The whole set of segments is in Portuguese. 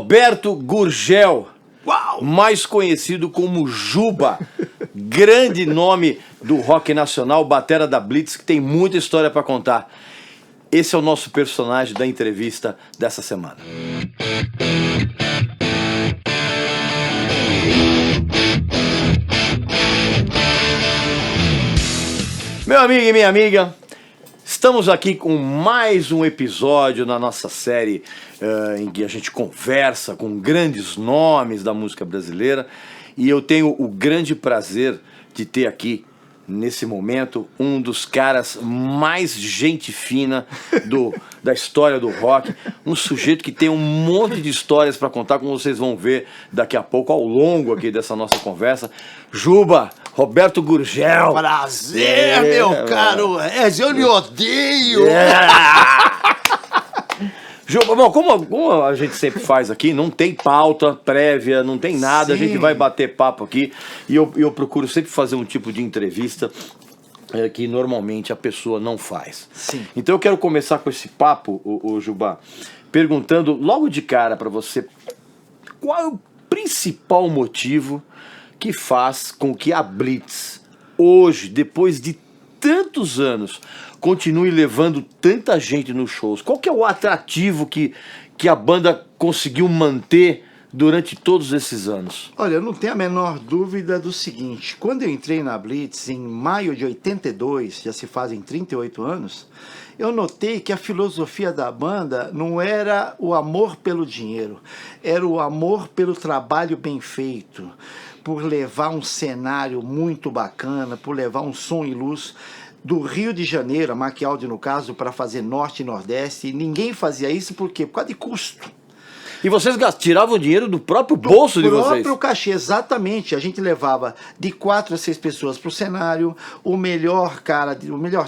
Roberto Gurgel, Uau! mais conhecido como Juba, grande nome do rock nacional, batera da Blitz, que tem muita história para contar. Esse é o nosso personagem da entrevista dessa semana. Meu amigo e minha amiga, estamos aqui com mais um episódio na nossa série em que a gente conversa com grandes nomes da música brasileira, e eu tenho o grande prazer de ter aqui, nesse momento, um dos caras mais gente fina da história do rock, um sujeito que tem um monte de histórias para contar, como vocês vão ver daqui a pouco ao longo aqui dessa nossa conversa. Juba, Roberto Gurgel. Prazer, meu caro Rez, eu lhe odeio. Juba, bom, como a gente sempre faz aqui, não tem pauta prévia, não tem nada, Sim. A gente vai bater papo aqui, e eu procuro sempre fazer um tipo de entrevista que normalmente a pessoa não faz. Sim. Então eu quero começar com esse papo, o Juba, perguntando logo de cara para você, qual é o principal motivo que faz com que a Blitz, hoje, depois de tantos anos, continue levando tanta gente nos shows? Qual que é o atrativo que a banda conseguiu manter durante todos esses anos? Olha, eu não tenho a menor dúvida do seguinte: quando eu entrei na Blitz em maio de 82, já se fazem 38 anos, eu notei que a filosofia da banda não era o amor pelo dinheiro, era o amor pelo trabalho bem feito, por levar um cenário muito bacana, por levar um som e luz do Rio de Janeiro, a Macchialdi no caso, para fazer Norte e Nordeste. E ninguém fazia isso por quê? Por causa de custo. E vocês tiravam o dinheiro do próprio bolso de vocês? Do próprio cachê, exatamente. A gente levava de 4 a 6 pessoas pro cenário, o melhor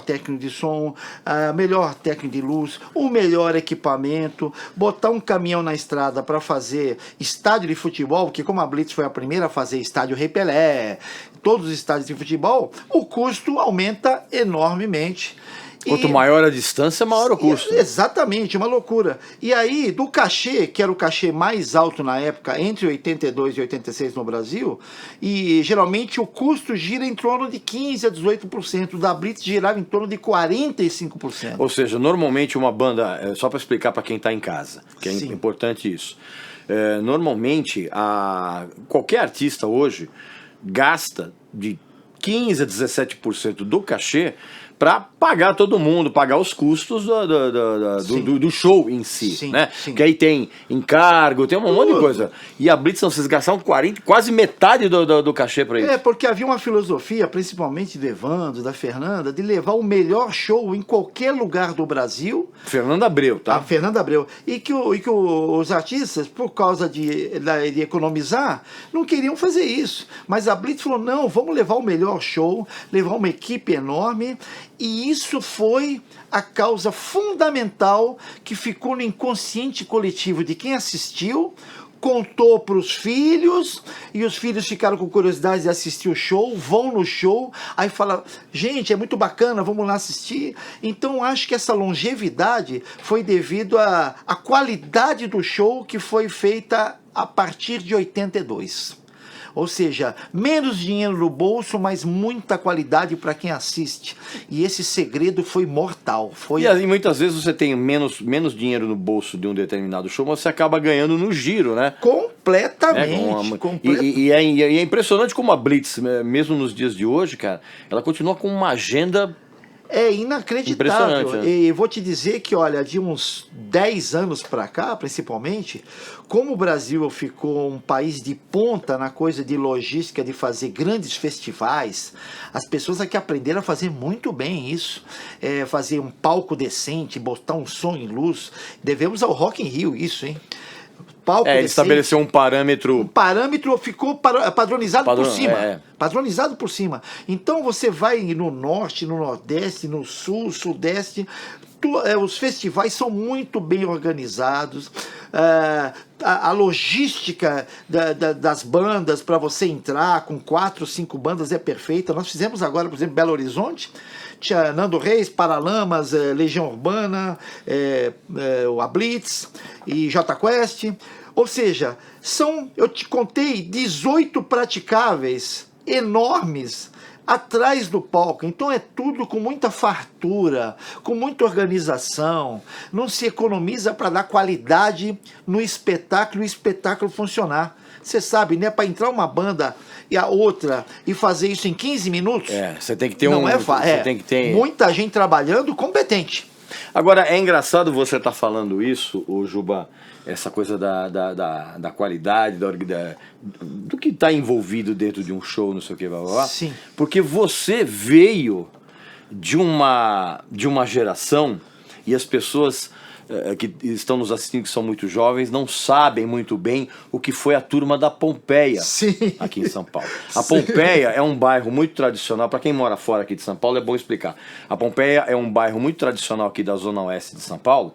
técnico de som, a melhor técnico de luz, o melhor equipamento, botar um caminhão na estrada para fazer estádio de futebol, porque como a Blitz foi a primeira a fazer estádio Rei Pelé, todos os estádios de futebol, o custo aumenta enormemente. Quanto maior a distância, maior o custo. Exatamente, uma loucura. E aí, do cachê, que era o cachê mais alto na época, entre 82 e 86 no Brasil, e geralmente o custo gira em torno de 15% a 18%, da Blitz girava em torno de 45%. Ou seja, normalmente uma banda, só para explicar para quem está em casa, que é Sim. importante isso, normalmente qualquer artista hoje gasta de 15% a 17% do cachê para pagar todo mundo, pagar os custos do show em si, Sim, né? sim. Que aí tem encargo, tem um monte de coisa. E a Blitz, vocês gastaram quase metade do cachê para isso. Porque havia uma filosofia, principalmente do Evandro, da Fernanda, de levar o melhor show em qualquer lugar do Brasil. Fernanda Abreu, tá? A Fernanda Abreu. E que os artistas, por causa de economizar, não queriam fazer isso. Mas a Blitz falou, não, vamos levar o melhor show, levar uma equipe enorme. E isso foi a causa fundamental que ficou no inconsciente coletivo de quem assistiu, contou para os filhos, e os filhos ficaram com curiosidade de assistir o show, vão no show, aí fala, gente, é muito bacana, vamos lá assistir. Então acho que essa longevidade foi devido à qualidade do show que foi feita a partir de 82. Ou seja, menos dinheiro no bolso, mas muita qualidade para quem assiste. E esse segredo foi mortal. E aí, muitas vezes você tem menos dinheiro no bolso de um determinado show, mas você acaba ganhando no giro, né? Completamente. E é impressionante como a Blitz, mesmo nos dias de hoje, cara, ela continua com uma agenda... É inacreditável. Né? E vou te dizer que, olha, de uns 10 anos para cá, principalmente, como o Brasil ficou um país de ponta na coisa de logística, de fazer grandes festivais, as pessoas aqui aprenderam a fazer muito bem isso. Fazer um palco decente, botar um som em luz. Devemos ao Rock in Rio isso, hein? Ele estabeleceu um parâmetro. O parâmetro ficou padronizado por cima. Padronizado por cima. Então você vai no norte, no nordeste, no sul, sudeste. Os festivais são muito bem organizados. A logística das bandas para você entrar com 4, 5 bandas é perfeita. Nós fizemos agora, por exemplo, Belo Horizonte. Tinha Nando Reis, Paralamas, Legião Urbana, a Blitz e Jota Quest. Ou seja, eu te contei 18 praticáveis enormes atrás do palco. Então é tudo com muita fartura, com muita organização. Não se economiza para dar qualidade no espetáculo e o espetáculo funcionar. Você sabe, né? Para entrar uma banda e a outra e fazer isso em 15 minutos. Você tem que ter não é fácil. Tem que ter... muita gente trabalhando competente. Agora, é engraçado você estar falando isso, ô Juba, essa coisa da qualidade, do que está envolvido dentro de um show, não sei o que, blá, blá, blá. Sim. Porque você veio de uma geração e as pessoas que estão nos assistindo, que são muito jovens, não sabem muito bem o que foi a Turma da Pompeia. Sim. Aqui em São Paulo. A Pompeia é um bairro muito tradicional, para quem mora fora aqui de São Paulo é bom explicar. A Pompeia é um bairro muito tradicional aqui da Zona Oeste de São Paulo,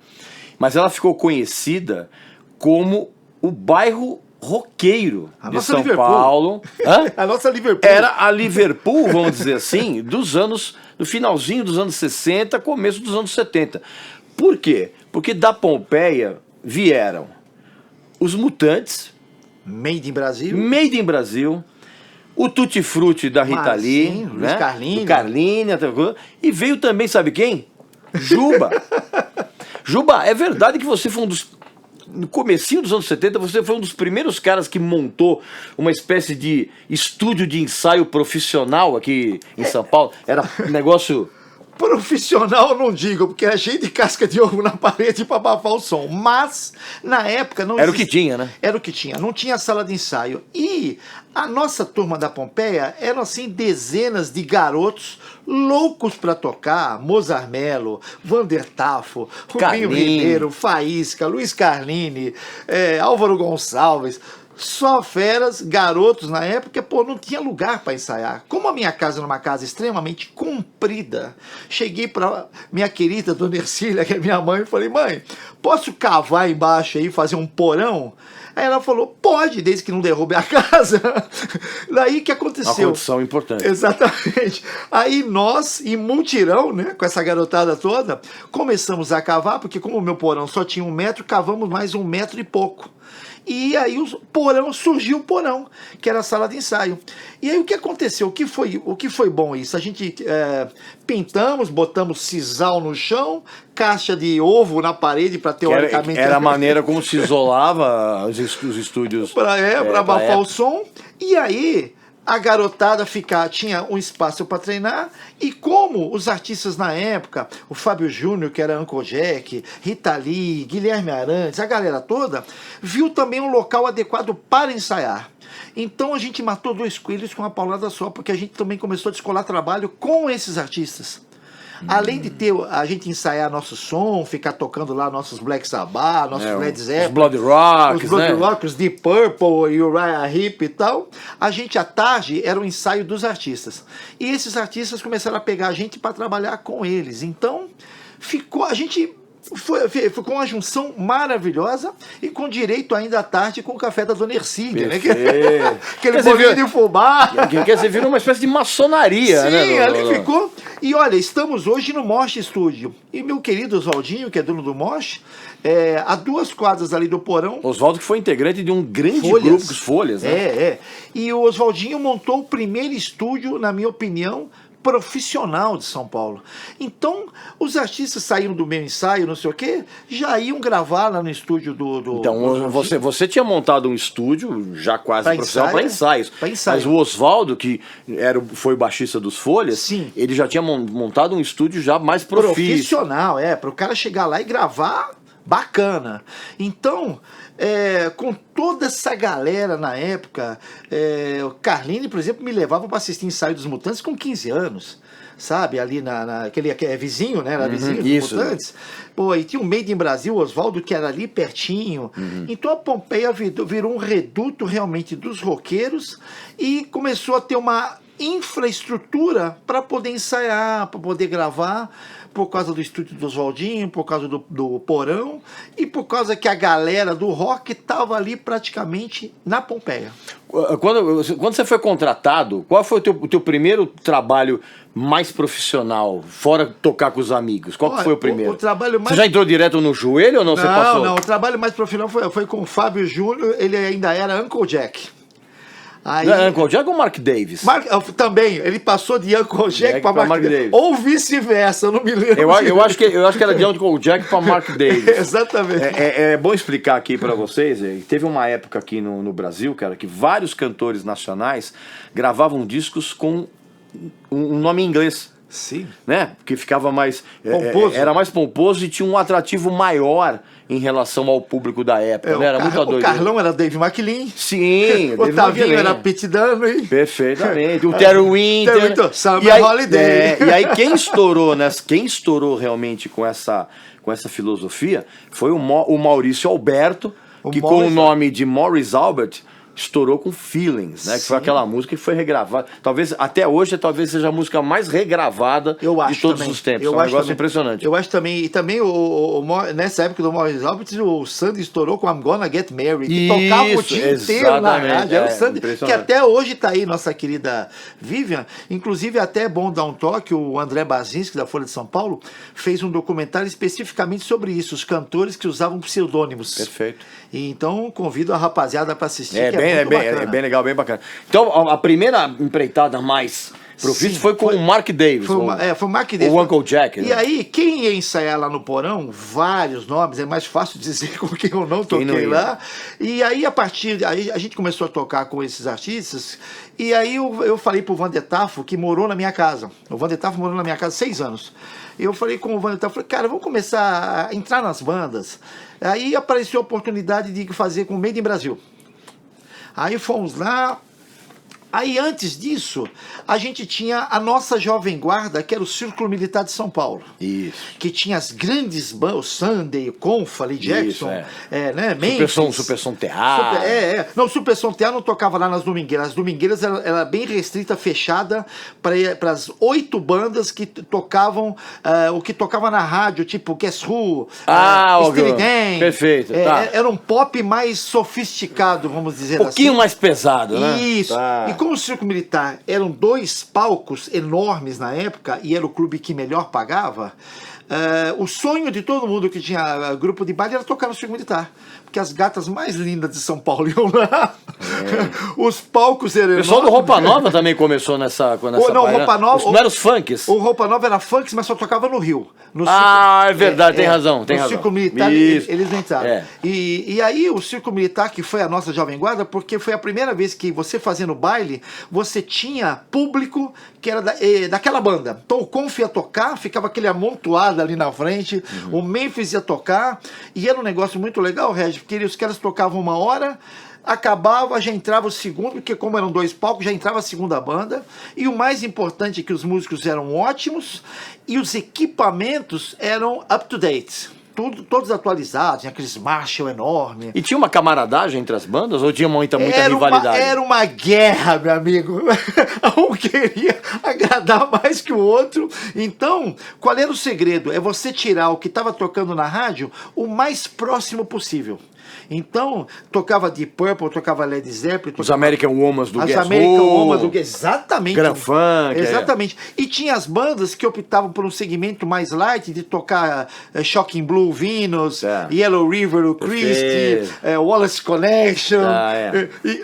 mas ela ficou conhecida como o bairro roqueiro de São Paulo. Hã? A nossa Liverpool. Era a Liverpool, vamos dizer assim, do finalzinho dos anos 60, começo dos anos 70. Por quê? Porque da Pompeia vieram os Mutantes, Made in Brasil. Made in Brasil, o Tutti Frutti da Rita Lee, sim, Luiz né? Carlini. Do Carlini, e veio também, sabe quem? Juba. Juba, é verdade que você foi no comecinho dos anos 70, você foi um dos primeiros caras que montou uma espécie de estúdio de ensaio profissional aqui em São Paulo? Era um negócio... Profissional eu não digo, porque era cheio de casca de ovo na parede para abafar o som. Mas, na época, não Era o que tinha, né? Era o que tinha. Não tinha sala de ensaio. E a nossa Turma da Pompeia eram, assim, dezenas de garotos loucos para tocar. Mozart Mello, Vander Tafo, Rubinho Ribeiro, Faísca, Luiz Carlini, Álvaro Gonçalves... Só feras, garotos na época, pô, não tinha lugar para ensaiar. Como a minha casa era uma casa extremamente comprida, cheguei para minha querida Dona Ercília, que é minha mãe, e falei: mãe, posso cavar embaixo aí, fazer um porão? Aí ela falou: pode, desde que não derrube a casa. Daí que aconteceu? Uma condição importante. Exatamente. Aí nós, em mutirão, né, com essa garotada toda, começamos a cavar, porque como o meu porão só tinha 1 metro, cavamos mais 1 metro e pouco. E aí surgiu o porão, que era a sala de ensaio. E aí o que aconteceu? O que foi bom isso? A gente pintamos, botamos sisal no chão, caixa de ovo na parede para teoricamente... Era a maneira como se isolava os estúdios. Para abafar o som. E aí... a garotada tinha um espaço para treinar, e como os artistas na época, o Fábio Júnior, que era Uncle Jack, Rita Lee, Guilherme Arantes, a galera toda, viu também um local adequado para ensaiar. Então a gente matou 2 coelhos com uma paulada só, porque a gente também começou a descolar trabalho com esses artistas. Além de a gente ensaiar nosso som, ficar tocando lá nossos Black Sabbath, nossos Led Zeppelin, os Blood Rockers, os Blood Rockers, Deep Purple, Uriah Heep e tal, a gente à tarde era o ensaio dos artistas. E esses artistas começaram a pegar a gente para trabalhar com eles. Então, a gente ficou uma junção maravilhosa, e com direito ainda à tarde com o café da Dona Ercília, né? Aquele bolinho de fubá. Quer dizer, virou uma espécie de maçonaria, sim, né? Sim, ali ficou. E olha, estamos hoje no Mosh Studio. E meu querido Oswaldinho, que é dono do Mosh, a 2 quadras ali do porão. Oswaldo, que foi integrante de um grande grupo dos Folhas, né? E o Oswaldinho montou o primeiro estúdio, na minha opinião, profissional de São Paulo. Então, os artistas saíam do meu ensaio, não sei o quê, já iam gravar lá no estúdio do Então, você tinha montado um estúdio já quase profissional para ensaios. Mas o Oswaldo, que foi o baixista dos Folhas, sim, ele já tinha montado um estúdio já mais profissional, para o cara chegar lá e gravar bacana. Então, com toda essa galera na época, o Carlini, por exemplo, me levava para assistir ensaio dos Mutantes com 15 anos, sabe? Ali aquele vizinho, né? Era vizinho dos Mutantes. Pô, e tinha o Made in Brasil, o Oswaldo, que era ali pertinho. Então a Pompeia virou um reduto realmente dos roqueiros, e começou a ter uma infraestrutura para poder ensaiar, para poder gravar, por causa do estúdio do Oswaldinho, por causa do Porão e por causa que a galera do rock estava ali praticamente na Pompeia. Quando você foi contratado, qual foi o teu primeiro trabalho mais profissional, fora tocar com os amigos? Qual que foi o primeiro? O trabalho mais... Você já entrou direto no joelho ou não? Você passou? Não, o trabalho mais profissional foi com o Fábio Júnior, ele ainda era Uncle Jack. Aí, Uncle Jack ou Mark Davis? Também, ele passou de Uncle Jack para Mark Davis. Ou vice-versa, eu não me lembro. Eu acho que era de Uncle Jack para Mark Davis. Exatamente. É bom explicar aqui para vocês, teve uma época aqui no Brasil, cara, que vários cantores nacionais gravavam discos com um nome em inglês. Sim. Né? Porque ficava mais... pomposo. Era mais pomposo e tinha um atrativo maior em relação ao público da época, né? Era muito doido. O Carlão era Dave McLean. Sim, o Tavinho era Pete Dunne. Perfeitamente. O Terry Winter. Summer Holiday. E aí quem estourou realmente com essa filosofia foi o Maurício Alberto, com o nome de Maurice Albert estourou com Feelings, né? Que foi aquela música que foi regravada. Talvez, até hoje, seja a música mais regravada de todos os tempos. É um negócio impressionante. Eu acho também. E também, nessa época do Maurice Albert, o Sandy estourou com I'm Gonna Get Married, que tocava o dia inteiro na rádio. Era o Sandy, que até hoje está aí, nossa querida Vivian. Inclusive, até é bom dar um toque, o André Bazinski, da Folha de São Paulo, fez um documentário especificamente sobre isso, os cantores que usavam pseudônimos. Perfeito. E então, convido a rapaziada para assistir, é bem legal, bem bacana. Então, a primeira empreitada mais profícia foi com o Mark Davis. Foi o Mark Davis. O Uncle Jack. E aí, quem ia ensaiar lá no Porão, vários nomes, é mais fácil dizer com quem eu não toquei lá. E aí, aí a gente começou a tocar com esses artistas, e aí eu falei pro Vander Tafo, que morou na minha casa. O Vander Tafo morou na minha casa 6 anos. Eu falei com o Vander Tafo, cara, vamos começar a entrar nas bandas. Aí apareceu a oportunidade de fazer com o Made in Brasil. Aí fomos lá. Aí antes disso, a gente tinha a nossa Jovem Guarda, que era o Círculo Militar de São Paulo. Isso. Que tinha as grandes bandas, o Sunday, o Confa, Lee Jackson, né? Super Som Teatro. Não, o Super Som Teatro não tocava lá nas Domingueiras. As Domingueiras era bem restrita, fechada para as 8 bandas que tocavam, o que tocava na rádio, tipo Guess Who, Steely Dan. Perfeito, Era um pop mais sofisticado, vamos dizer assim. Um pouquinho mais pesado, né? Isso. E como o Circo Militar eram 2 palcos enormes na época, e era o clube que melhor pagava, o sonho de todo mundo que tinha grupo de baile era tocar no Circo Militar. Porque as gatas mais lindas de São Paulo iam lá. Os palcos eram enormes. O pessoal do Roupa Nova também começou nessa Roupa Nova. Os meros funks. O Roupa Nova era funks, mas só tocava no Rio. É verdade, tem razão. No Circo Militar eles entraram. E aí o Circo Militar, que foi a nossa Jovem Guarda, porque foi a primeira vez que você fazendo baile, você tinha público que era daquela banda. Então o Conf ia tocar, ficava aquele amontoado ali na frente, o Memphis ia tocar, e era um negócio muito legal, Regis, porque os caras tocavam 1 hora, acabava, já entrava o segundo, porque como eram 2 palcos, já entrava a segunda banda, e o mais importante é que os músicos eram ótimos, e os equipamentos eram up-to-date. Todos atualizados, tinha aqueles Marshall enormes. E tinha uma camaradagem entre as bandas ou tinha muita rivalidade? Era uma guerra, meu amigo. Um queria agradar mais que o outro. Então, qual era o segredo? É você tirar o que estava tocando na rádio o mais próximo possível. Então, tocava Deep Purple, tocava Led Zeppelin. Os American Woman do Guess Who. As American Woman do Guess Who. Exatamente. Grand Funk. Exatamente. E tinha as bandas que optavam por um segmento mais light, de tocar Shocking Blue, Venus, Yellow River, o Christie, Wallace Connection.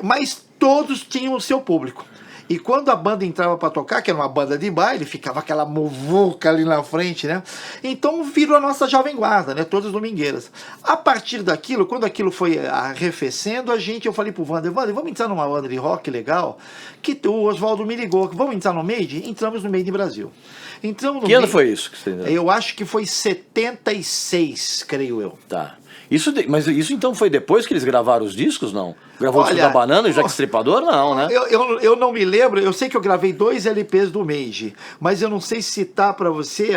Mas todos tinham o seu público. E quando a banda entrava para tocar, que era uma banda de baile, ficava aquela muvuca ali na frente, né? Então virou a nossa Jovem Guarda, né? Todas domingueiras. A partir daquilo, quando aquilo foi arrefecendo, eu falei pro Wander, vamos entrar numa banda de rock legal? Que o Oswaldo me ligou, vamos entrar no Made? Entramos no Made in Brasil. Que ano foi isso? Eu acho que foi 76, creio eu. Tá. Mas isso então foi depois que eles gravaram os discos, não? Gravou o disco da Banana e o Jack Stripador, não, né? Eu não me lembro, eu sei que eu gravei 2 LPs do Mage, mas eu não sei citar pra você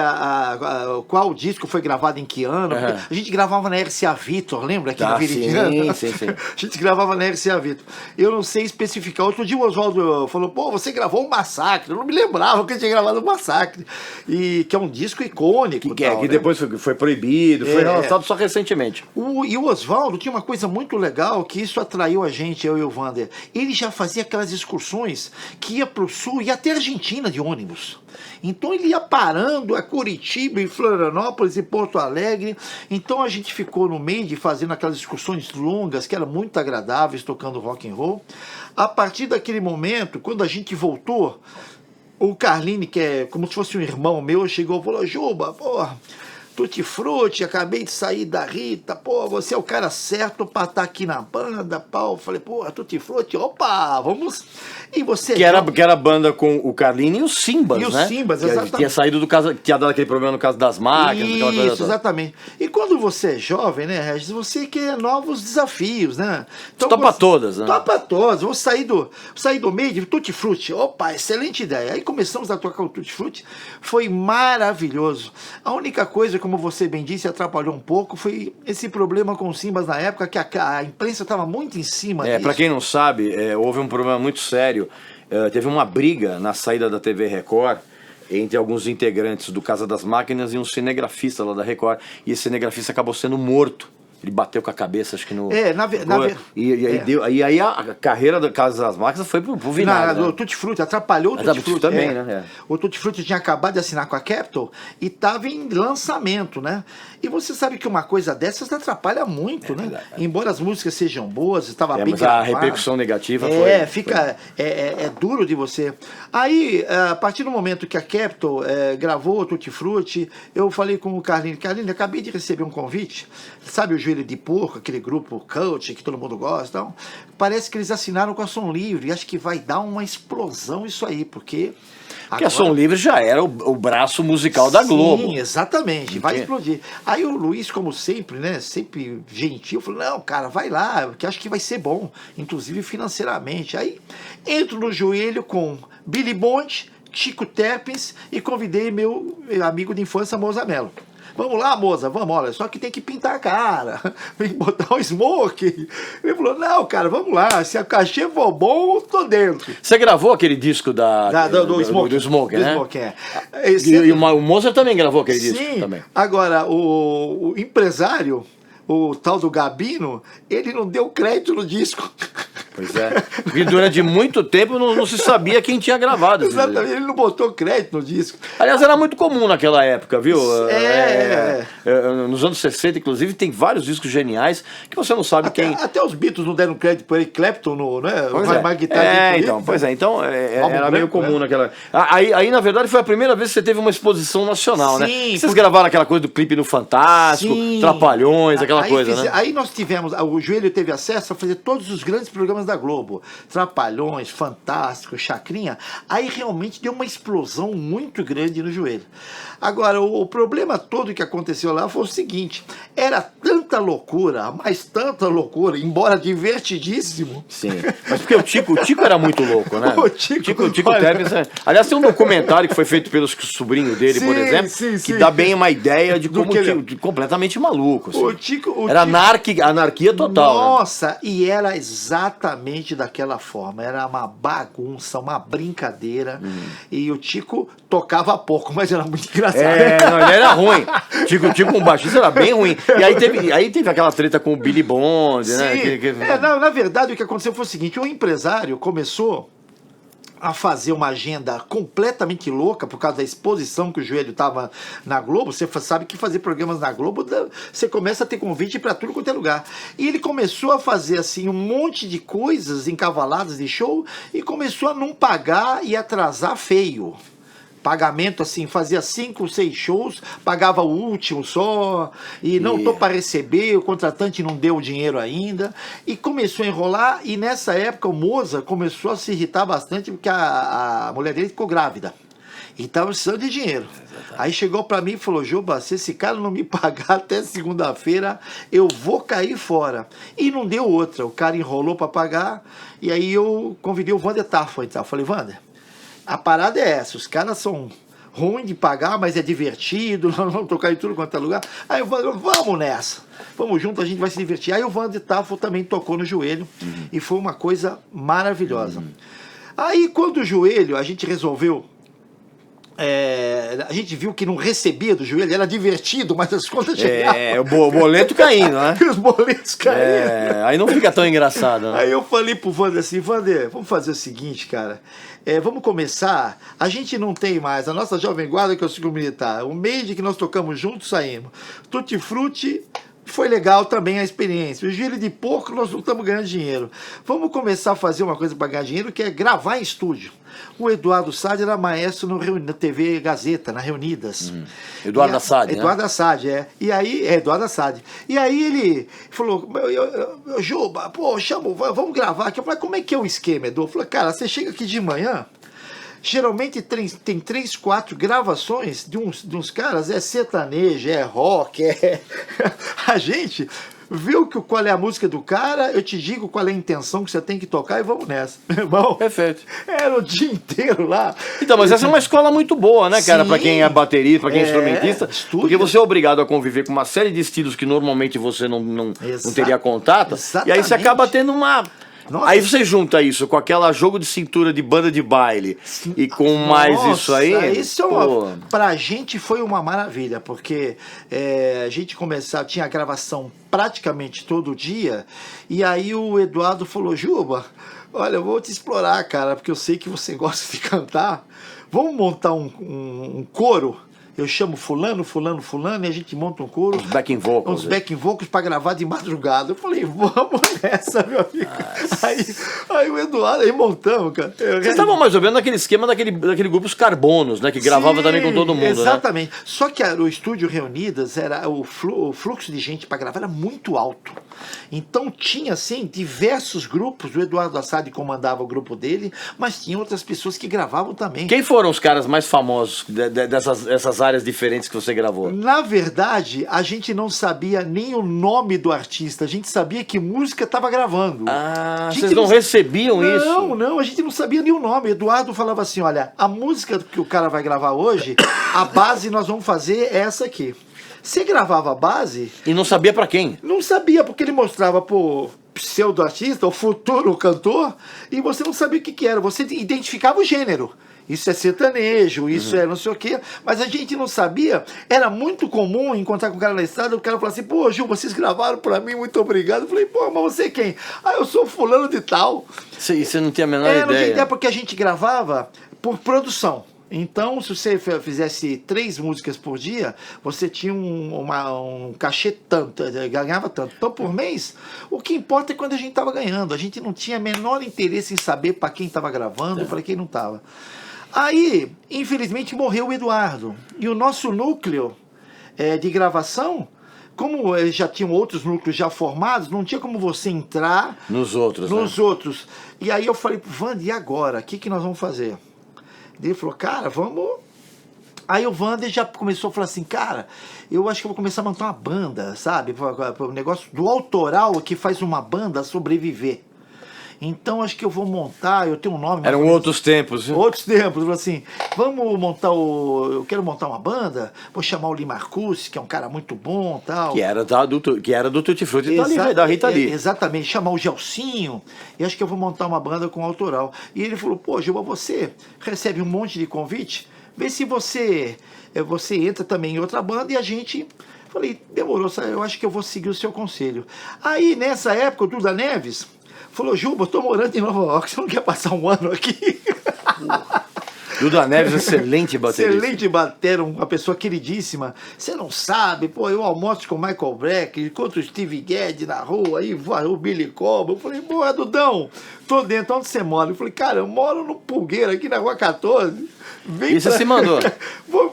qual disco foi gravado em que ano. Uhum. A gente gravava na RCA Victor, lembra? Aqui na Veridiana? Sim. A gente gravava na RCA Victor. Eu não sei especificar. Outro dia o Oswaldo falou, pô, você gravou um Massacre. Eu não me lembrava que eu tinha gravado um Massacre. E que é um disco icônico. Que depois foi proibido, foi lançado só recentemente. E o Oswaldo tinha uma coisa muito legal, que isso atraiu a gente, eu e o Vander. Ele já fazia aquelas excursões que ia pro sul e até a Argentina de ônibus. Então ele ia parando a Curitiba, em Florianópolis e Porto Alegre. Então a gente ficou no Made fazendo aquelas excursões longas, que eram muito agradáveis, tocando rock and roll. A partir daquele momento, quando a gente voltou, o Carlini, que é como se fosse um irmão meu, chegou e falou, Juba, porra, Tutti Frutti, acabei de sair da Rita, pô, você é o cara certo pra estar aqui na banda, pau. Falei, pô, Tutti Frutti, opa, vamos. E você... Que era a banda com o Carlini e o Simbas, né? E o Simbas, exatamente. Que tinha saído do caso, tinha dado aquele problema no caso das máquinas, aquela coisa toda. Isso, exatamente. E quando você é jovem, né, Regis, você quer novos desafios, né? Então, topa todas, né? Topa todas. Vou sair do meio de Tutti Frutti. Opa, excelente ideia. Aí começamos a tocar o Tutti Frutti. Foi maravilhoso. A única coisa, como você bem disse, atrapalhou um pouco, foi esse problema com o Simbas na época, que a imprensa estava muito em cima disso. Pra quem não sabe, houve um problema muito sério. Teve uma briga na saída da TV Record entre alguns integrantes do Casa das Máquinas e um cinegrafista lá da Record. E esse cinegrafista acabou sendo morto. Ele bateu com a cabeça, acho que no... Aí a carreira da Casa das Máquinas foi pro vinagre. O Tutti Frutti atrapalhou o Tutti Frutti também, né? O Tutti Frutti tinha acabado de assinar com a Capitol e estava em lançamento, né? E você sabe que uma coisa dessas atrapalha muito, né? Verdade. Embora as músicas sejam boas, estava bem gravado. Mas a repercussão negativa é duro de você. Aí, a partir do momento que a Capitol gravou o Tutti Frutti, eu falei com o Carlini, acabei de receber um convite, sabe o Joelho de Porco, aquele grupo cult que todo mundo gosta, então, parece que eles assinaram com a Som Livre, e acho que vai dar uma explosão isso aí, porque a Som Livre já era o braço musical da Globo. Sim, exatamente, vai explodir. Aí o Luiz, como sempre, né, sempre gentil, falou, não, cara, vai lá, porque acho que vai ser bom, inclusive financeiramente. Aí entro no Joelho com Billy Bond, Chico Terpins e convidei meu amigo de infância, Moza Mello. Vamos lá, moça, vamos, olha, só que tem que pintar a cara, tem que botar um smoke. Ele falou, não, cara, vamos lá, se a cachê for bom, eu tô dentro. Você gravou aquele disco do Smoke, né? Smoke, E o Mozart também gravou aquele disco também. Agora, o empresário, o tal do Gabino, ele não deu crédito no disco. Pois é. Porque durante muito tempo não se sabia quem tinha gravado. Exatamente, ele não botou crédito no disco. Aliás, era muito comum naquela época, viu? Nos anos 60, inclusive, tem vários discos geniais que você não sabe quem... Até os Beatles não deram crédito por Eric Clapton, né? Então, era meio comum naquela... Aí, na verdade, foi a primeira vez que você teve uma exposição nacional, né? Vocês gravaram aquela coisa do clipe no Fantástico, Trapalhões, aquela coisa, né? Aí nós tivemos... O Joelho teve acesso a fazer todos os grandes programas da Globo, Trapalhões, Fantástico, Chacrinha. Aí realmente deu uma explosão muito grande no Joelho. Agora, o problema todo que aconteceu lá foi o seguinte, era tanta loucura, mas tanta loucura, embora divertidíssimo. Sim, mas porque o Tico era muito louco, né? O Tico Terpins, aliás, tem um documentário que foi feito pelo sobrinho dele, por exemplo, que dá bem uma ideia de como completamente maluco. Assim. Era anarquia total. Nossa, né? E era exatamente daquela forma, era uma bagunça, uma brincadeira, e o Tico tocava pouco, mas era muito engraçado. Ele era ruim. Tico com baixista era bem ruim. E aí teve aquela treta com o Billy Bond, né? Na verdade, o que aconteceu foi o seguinte, o empresário começou a fazer uma agenda completamente louca por causa da exposição que o Joelho estava na Globo. Você sabe que fazer programas na Globo, você começa a ter convite para tudo quanto é lugar. E ele começou a fazer assim um monte de coisas encavaladas de show e começou a não pagar e atrasar feio. Pagamento assim, fazia 5, 6 shows, pagava o último só, e não tô para receber, o contratante não deu o dinheiro ainda, e começou a enrolar, e nessa época o Moza começou a se irritar bastante, porque a mulher dele ficou grávida. E tava precisando de dinheiro. Aí chegou para mim e falou, Juba, se esse cara não me pagar até segunda-feira, eu vou cair fora. E não deu outra. O cara enrolou para pagar, e aí eu convidei o Vander Tafel. Eu falei, Vander, a parada é essa, os caras são ruins de pagar, mas é divertido, nós vamos tocar em tudo quanto é lugar. Aí o Vander, vamos nessa, vamos junto, a gente vai se divertir. Aí o Vander Tafel também tocou no joelho, e foi uma coisa maravilhosa. Aí quando o joelho, a gente resolveu, a gente viu que não recebia do joelho, era divertido, mas as contas chegavam. O boleto caindo, né? Os boletos caindo. Aí não fica tão engraçado, né? Aí eu falei pro Vander assim, Vander, vamos fazer o seguinte, cara, vamos começar, a gente não tem mais, a nossa Jovem Guarda, que é o ciclo militar, o mês de que nós tocamos juntos, saímos. Tutti Frutti, foi legal também a experiência. O joelho de porco, nós não estamos ganhando dinheiro. Vamos começar a fazer uma coisa para ganhar dinheiro, que é gravar em estúdio. O Eduardo Assad era maestro na TV Gazeta, na Reunidas. Eduardo Assad, né? Eduardo Assad, E aí, Eduardo Assad. E aí ele falou, Juba, pô, vamos gravar aqui. Eu falei, como é que é o esquema, Edu? Eu falei, cara, você chega aqui de manhã, geralmente tem 3, 4 gravações de uns caras, é sertanejo, é rock, a gente vê qual é a música do cara, eu te digo qual é a intenção que você tem que tocar e vamos nessa, meu irmão. Perfeito. Era o dia inteiro lá. Então, mas essa é uma escola muito boa, né, cara? Pra quem é baterista, pra quem é instrumentista. Estúdio. Porque você é obrigado a conviver com uma série de estilos que normalmente você não teria contato. Exatamente. E aí você acaba tendo uma... Nossa. Aí você junta isso com aquela jogo de cintura de banda de baile e com mais isso aí. Isso pra gente foi uma maravilha, porque a gente tinha a gravação praticamente todo dia, e aí o Eduardo falou, Juba, olha, eu vou te explorar, cara, porque eu sei que você gosta de cantar, vamos montar um coro? Eu chamo fulano, e a gente monta um coro. Uns backing vocals. Uns backing vocals pra gravar de madrugada. Eu falei, vamos nessa, meu amigo. Aí o Eduardo, aí montamos, cara. Vocês estavam mais ou menos naquele esquema daquele grupo Os Carbonos, né? Que gravava também com todo mundo, exatamente. Né? Só que o estúdio Reunidas, o fluxo de gente pra gravar era muito alto. Então tinha, assim, diversos grupos. O Eduardo Assad comandava o grupo dele, mas tinha outras pessoas que gravavam também. Quem foram os caras mais famosos dessas áreas diferentes que você gravou? Na verdade, a gente não sabia nem o nome do artista, a gente sabia que música estava gravando. Vocês não recebiam isso? Não, a gente não sabia nem o nome. Eduardo falava assim, olha, a música que o cara vai gravar hoje, a base nós vamos fazer é essa aqui. Você gravava a base... E não sabia pra quem? Não sabia, porque ele mostrava pro pseudo-artista, o futuro cantor, e você não sabia o que era, você identificava o gênero. Isso é sertanejo, isso é não sei o quê, mas a gente não sabia. Era muito comum encontrar com o cara na estrada, o cara falar assim, pô, Gil, vocês gravaram pra mim, muito obrigado. Eu falei, pô, mas você quem? Eu sou fulano de tal. E você não tinha a menor ideia? Não tinha ideia, porque a gente gravava por produção. Então, se você fizesse 3 músicas por dia, você tinha um cachê tanto, ganhava tanto. Então, por mês, o que importa é quando a gente estava ganhando. A gente não tinha menor interesse em saber para quem estava gravando e para quem não estava. Aí, infelizmente, morreu o Eduardo. E o nosso núcleo de gravação, como já tinham outros núcleos já formados, não tinha como você entrar nos outros. E aí eu falei, Vander, e agora? O que nós vamos fazer? Ele falou, cara, vamos... Aí o Vander já começou a falar assim, cara, eu acho que eu vou começar a montar uma banda, sabe? O negócio do autoral que faz uma banda sobreviver. Então acho que eu vou montar, eu tenho um nome... Eram outros tempos. Outros tempos, falou assim, vamos montar eu quero montar uma banda, vou chamar o Lee Marcus, que é um cara muito bom e tal. Que era do Tutti Frutti da Rita Lee. Exatamente, chamar o Gelsinho, e acho que eu vou montar uma banda com autoral. E ele falou, pô, Gilba, você recebe um monte de convite, vê se você entra também em outra banda e a gente... Falei, demorou, eu acho que eu vou seguir o seu conselho. Aí, nessa época, o Duda Neves... Falou, Juba, eu tô morando em Nova York, você não quer passar um ano aqui? Duda Neves, excelente baterista. Excelente batera, uma pessoa queridíssima. Você não sabe, pô, eu almoço com o Michael Breck, encontro o Steve Gadd na rua, aí vai o Billy Cobham. Eu falei, pô, Dudão, tô dentro, onde você mora? Eu falei, cara, eu moro no Pulgueiro, aqui na Rua 14. E você se mandou? Fui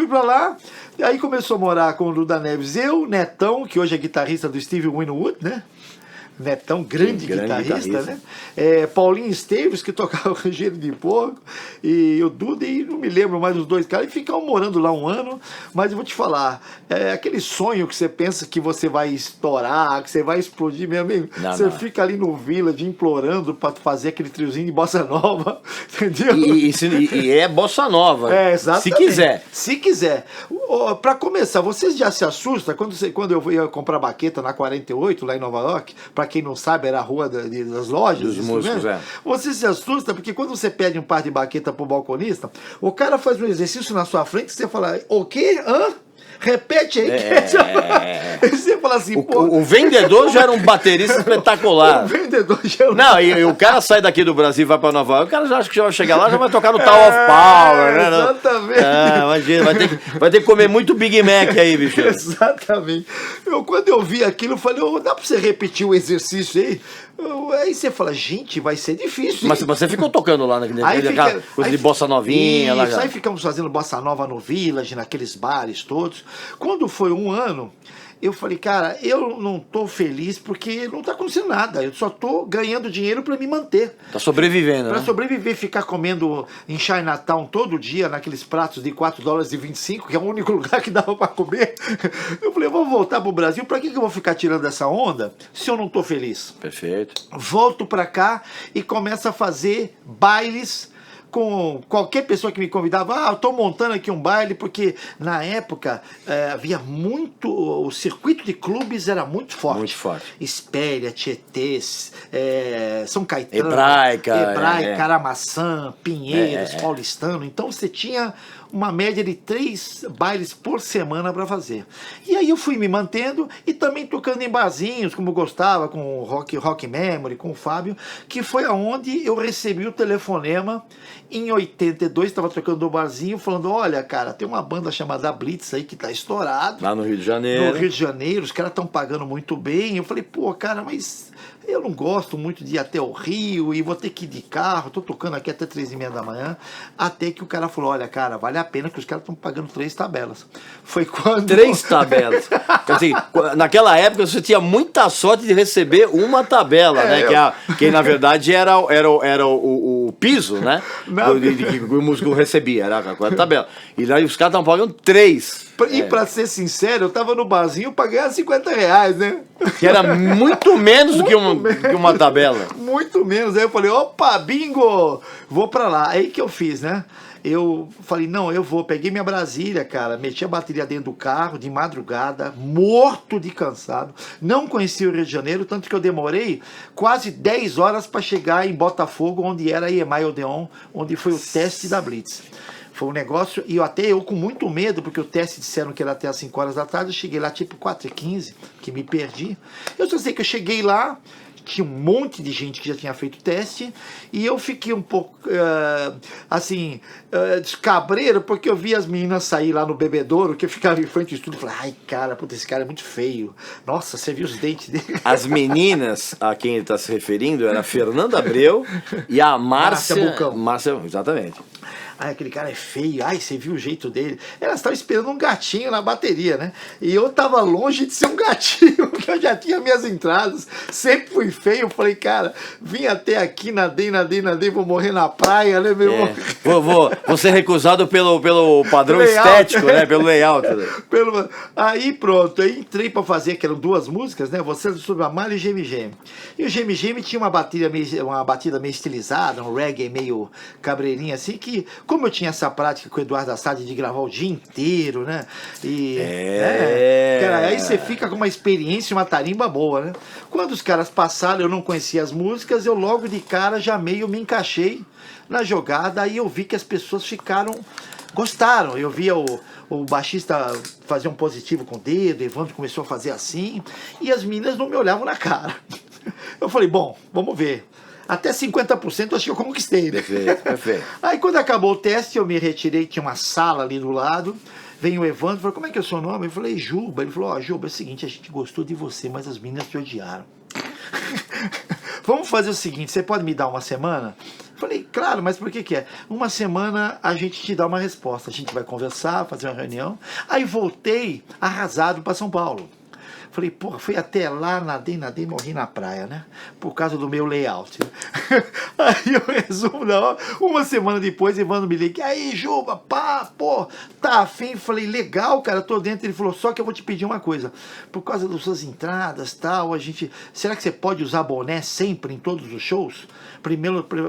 pra lá. E aí começou a morar com o Duda Neves, eu, Netão, que hoje é guitarrista do Steve Winwood, né? Netão, grande guitarrista, né? Paulinho Esteves, que tocava o Gelo de Porco, e o Duda, e não me lembro mais dos dois caras, e ficaram morando lá um ano, mas eu vou te falar, aquele sonho que você pensa que você vai estourar, que você vai explodir, meu amigo, você fica ali no Village implorando para fazer aquele triozinho de bossa nova, entendeu? E é bossa nova, exatamente. Se quiser. Se quiser. Para começar, vocês já se assustam quando eu ia comprar baqueta na 48, lá em Nova York, para quem não sabe, era a rua das lojas. Dos músicos, Você se assusta porque quando você pede um par de baqueta pro balconista, o cara faz um exercício na sua frente e você fala, o quê? Hã? Repete aí. Você fala assim, o vendedor já era um baterista espetacular. O vendedor já era Não, e o cara sai daqui do Brasil e vai pra Nova York, o cara já acha que já vai chegar lá, já vai tocar no Tower of Power, né? Exatamente. Imagina, vai ter que comer muito Big Mac aí, bicho. Exatamente. Quando eu vi aquilo, eu falei, dá pra você repetir o exercício aí? Aí você fala, gente, vai ser difícil. Mas você ficou tocando lá naquela coisa de bossa novinha. Isso, aí ficamos fazendo bossa nova no Village, naqueles bares todos. Quando foi um ano, eu falei, cara, eu não tô feliz porque não tá acontecendo nada. Eu só tô ganhando dinheiro para me manter. Tá sobrevivendo, Para sobreviver, ficar comendo em Chinatown todo dia, naqueles pratos de $4,25, que é o único lugar que dava para comer. Eu falei, eu vou voltar pro Brasil, para que eu vou ficar tirando essa onda se eu não tô feliz? Perfeito. Volto para cá e começo a fazer bailes com qualquer pessoa que me convidava. Eu tô montando aqui um baile, porque na época havia muito, o circuito de clubes era muito forte. Muito forte. Espéria, Tietê, São Caetano, Hebraica, Caramaçã, Pinheiros, Paulistano. Então você tinha uma média de 3 bailes por semana para fazer. E aí eu fui me mantendo e também tocando em barzinhos, como eu gostava, com o Rock Memory, com o Fábio, que foi aonde eu recebi o telefonema em 82, estava tocando no barzinho, falando, olha, cara, tem uma banda chamada Blitz aí que tá estourado. Lá no Rio de Janeiro. No Rio de Janeiro, os caras estão pagando muito bem. Eu falei, pô, cara, mas eu não gosto muito de ir até o Rio e vou ter que ir de carro, tô tocando aqui até 3h30 da manhã, até que o cara falou, olha, cara, vale a pena que os caras estão pagando 3 tabelas. Foi quando... 3 tabelas. Assim, naquela época você tinha muita sorte de receber uma tabela, né? Que na verdade era o piso, né? Que o músico recebia, era a tabela. E lá os caras estavam pagando 3. E pra ser sincero, eu tava no barzinho pra ganhar R$50, né? Que era muito menos do que uma tabela. Muito menos. Aí eu falei, opa, bingo! Vou pra lá. Aí que eu fiz, né? Eu falei, não, eu vou. Peguei minha Brasília, cara, meti a bateria dentro do carro, de madrugada, morto de cansado. Não conhecia o Rio de Janeiro, tanto que eu demorei quase 10 horas para chegar em Botafogo, onde era a EMI Odeon, onde foi o teste da Blitz. Foi um negócio, e eu com muito medo, porque o teste disseram que era até às 5 horas da tarde, eu cheguei lá tipo 4h15, que me perdi. Eu só sei que eu cheguei lá, tinha um monte de gente que já tinha feito o teste, e eu fiquei um pouco, descabreiro, porque eu vi as meninas sair lá no bebedouro, que eu ficava em frente do estúdio, e falei, ai cara, puta, esse cara é muito feio. Nossa, você viu os dentes dele? As meninas a quem ele está se referindo era a Fernanda Abreu e a Márcia Bucão. Márcia, exatamente. Ai, aquele cara é feio, ai, você viu o jeito dele. Elas estavam esperando um gatinho na bateria, né? E eu tava longe de ser um gatinho, porque eu já tinha minhas entradas, sempre fui feio. Eu falei, cara, vim até aqui, nadei, vou morrer na praia, né, meu irmão? Vou ser recusado pelo padrão layout, estético, né? Pelo layout. Aí pronto, aí entrei pra fazer, que eram 2 músicas, né? Você sobre a Malha e Geme Geme. E o Geme Geme tinha uma batida meio estilizada, um reggae meio cabreirinho assim, que como eu tinha essa prática com o Eduardo Assad de gravar o dia inteiro, né? E, cara, aí você fica com uma experiência, uma tarimba boa, né? Quando os caras passaram, eu não conhecia as músicas, eu logo de cara já meio me encaixei na jogada, aí eu vi que as pessoas gostaram. Eu via o baixista fazer um positivo com o dedo, Evandro começou a fazer assim, e as meninas não me olhavam na cara. Eu falei, bom, vamos ver. Até 50% acho que eu conquistei, né? Perfeito. Aí quando acabou o teste, eu me retirei, tinha uma sala ali do lado, vem o Evandro, falou, como é que é o seu nome? Eu falei, Juba. Ele falou, Juba, é o seguinte, a gente gostou de você, mas as meninas te odiaram. Vamos fazer o seguinte, você pode me dar uma semana? Eu falei, claro, mas por que é? Uma semana a gente te dá uma resposta, a gente vai conversar, fazer uma reunião. Aí voltei arrasado para São Paulo. Falei, porra, fui até lá, nadei, morri na praia, né? Por causa do meu layout. Aí eu resumo, não, uma semana depois, Evandro me liga, aí, Juba, pá, pô, tá afim? Falei, legal, cara, tô dentro. Ele falou, só que eu vou te pedir uma coisa, por causa das suas entradas, tal, será que você pode usar boné sempre em todos os shows?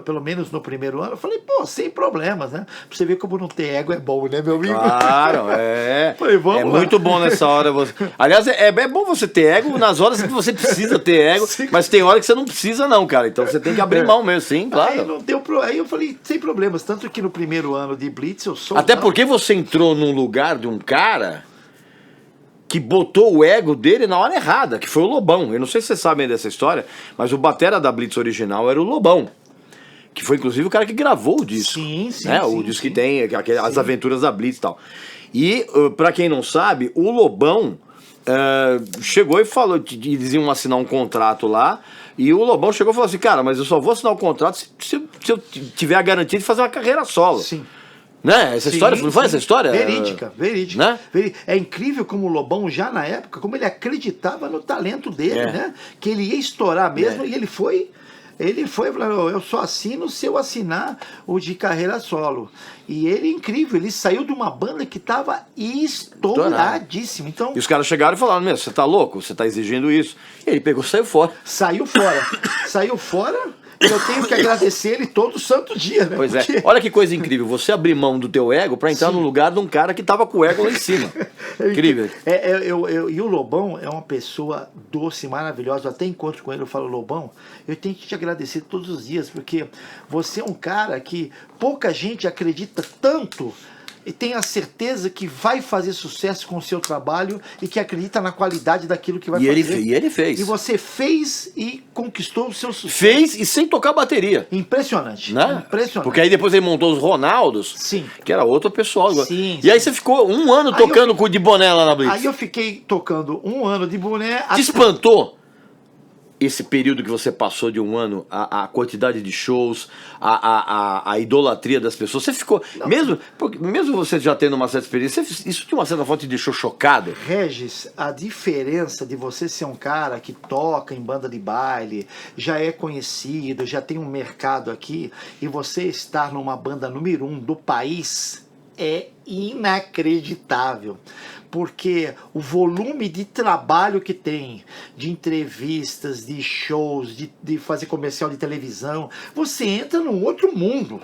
Pelo menos no primeiro ano. Eu falei, pô, sem problemas, né? Pra você ver como não ter ego é bom, né, meu amigo? Claro, é. Falei, vamos é lá. muito bom nessa hora. Aliás, é bom você ter ego nas horas que você precisa ter ego, Sim. mas tem hora que você não precisa, não, cara. Então você tem que abrir mão mesmo, sim, claro. Aí eu falei, sem problemas. Tanto que no primeiro ano de Blitz eu sou. Até porque você entrou num lugar de um cara que botou o ego dele na hora errada, que foi o Lobão. Eu não sei se vocês sabem dessa história, mas o batera da Blitz original era o Lobão, que foi inclusive o cara que gravou o disco. Sim, né? O disco que tem as aventuras da Blitz e tal. E, pra quem não sabe, o Lobão chegou e falou, eles iam assinar um contrato lá, e o Lobão chegou e falou assim, cara, mas eu só vou assinar o contrato se eu tiver a garantia de fazer uma carreira solo. Sim. Né? Essa história, não foi essa história? Verídica. Né? É incrível como o Lobão, já na época, como ele acreditava no talento dele, né? Que ele ia estourar mesmo, e ele foi, falou, eu só assino se eu assinar o de carreira solo. E ele, incrível, ele saiu de uma banda que estava estouradíssima. Então, e os caras chegaram e falaram, meu, você tá louco? Você tá exigindo isso? E ele pegou e saiu fora. Saiu fora. Eu tenho que agradecer ele todo santo dia, né? Pois Porque... é. Olha que coisa incrível. Você abrir mão do teu ego pra entrar no lugar de um cara que tava com o ego lá em cima. Incrível. E o Lobão é uma pessoa doce, maravilhosa. Eu até encontro com ele, eu falo, Lobão, eu tenho que te agradecer todos os dias, porque você é um cara que pouca gente acredita tanto e tem a certeza que vai fazer sucesso com o seu trabalho e que acredita na qualidade daquilo que vai fazer. E ele fez. E você fez e conquistou o seu sucesso. Fez e sem tocar bateria. Impressionante. Né? Impressionante. Porque aí depois ele montou os Ronaldos, Sim. que era outro pessoal. Sim, e aí você ficou um ano tocando de boné lá na Blitz. Aí eu fiquei tocando um ano de boné. Te espantou esse período que você passou de um ano, a quantidade de shows, a idolatria das pessoas? Você ficou, mesmo você já tendo uma certa experiência, isso de uma certa forma te deixou chocado? Regis, a diferença de você ser um cara que toca em banda de baile, já é conhecido, já tem um mercado aqui, e você estar numa banda número 1 do país é inacreditável. Porque o volume de trabalho que tem, de entrevistas, de shows, de fazer comercial de televisão, você entra num outro mundo.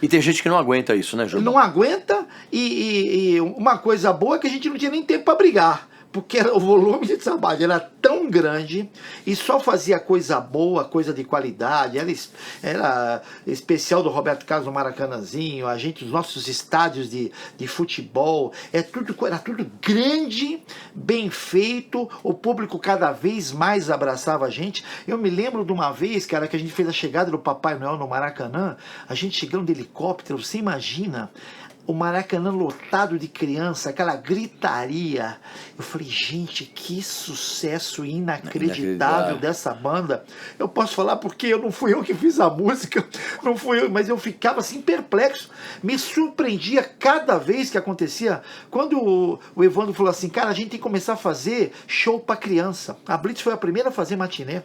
E tem gente que não aguenta isso, né, Júlio? Não aguenta, e uma coisa boa é que a gente não tinha nem tempo para brigar. Porque o volume de trabalho era tão grande e só fazia coisa boa, coisa de qualidade. Era especial do Roberto Carlos no Maracanãzinho, os nossos estádios de futebol, era tudo grande, bem feito, o público cada vez mais abraçava a gente. Eu me lembro de uma vez, cara, que a gente fez a chegada do Papai Noel no Maracanã, a gente chegando de helicóptero, você imagina... O Maracanã lotado de criança, aquela gritaria. Eu falei, gente, que sucesso inacreditável dessa banda. Eu posso falar porque não fui eu que fiz a música, não fui eu, mas eu ficava assim perplexo. Me surpreendia cada vez que acontecia. Quando o Evandro falou assim, cara, a gente tem que começar a fazer show pra criança. A Blitz foi a primeira a fazer matiné.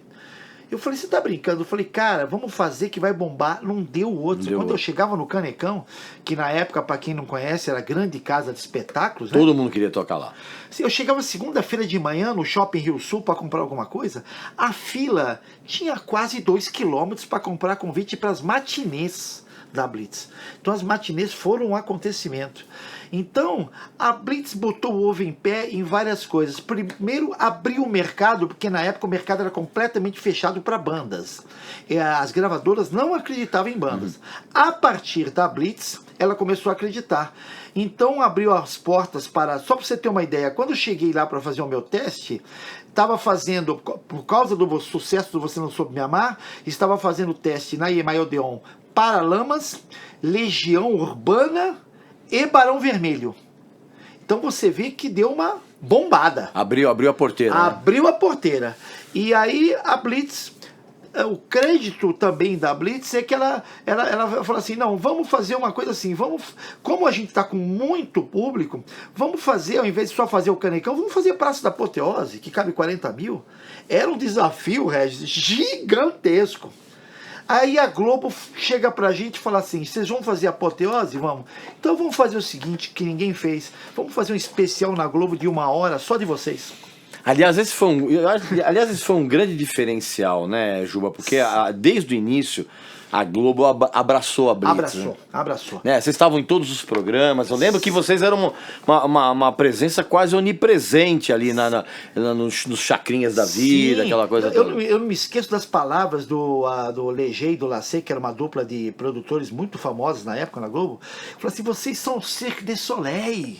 Eu falei, você tá brincando? Eu falei, cara, vamos fazer que vai bombar. Não deu outro. Quando eu chegava no Canecão, que na época, para quem não conhece, era grande casa de espetáculos, né? Todo mundo queria tocar lá. Eu chegava segunda-feira de manhã no Shopping Rio Sul para comprar alguma coisa, a fila tinha quase 2 quilômetros para comprar convite para as matinês da Blitz. Então as matinês foram um acontecimento. Então, a Blitz botou o ovo em pé em várias coisas. Primeiro, abriu o mercado, porque na época o mercado era completamente fechado para bandas. E as gravadoras não acreditavam em bandas. A partir da Blitz, ela começou a acreditar. Então, abriu as portas para... Só para você ter uma ideia, quando eu cheguei lá para fazer o meu teste, estava fazendo, por causa do sucesso do Você Não Soube Me Amar, estava fazendo teste na EMI Odeon Paralamas, Legião Urbana e Barão Vermelho. Então você vê que deu uma bombada. Abriu a porteira. Abriu a porteira. E aí a Blitz o crédito também da Blitz é que ela falou assim, não, vamos fazer uma coisa assim, como a gente está com muito público, vamos fazer, ao invés de só fazer o Canecão, vamos fazer a Praça da Apoteose, que cabe 40 mil. Era um desafio, Regis, gigantesco. Aí a Globo chega pra gente e fala assim, vocês vão fazer Apoteose? Vamos. Então vamos fazer o seguinte, que ninguém fez, vamos fazer um especial na Globo de 1 hora só de vocês. Aliás, esse foi um grande diferencial, né, Juba? Porque desde o início a Globo abraçou a Blitz. Abraçou. Né? Vocês estavam em todos os programas. Eu lembro que vocês eram uma presença quase onipresente ali nos chacrinhas da vida, aquela coisa toda. Eu não me esqueço das palavras do Leger e do Lacet, que era uma dupla de produtores muito famosos na época na Globo. Falou assim, vocês são o Cirque du Soleil.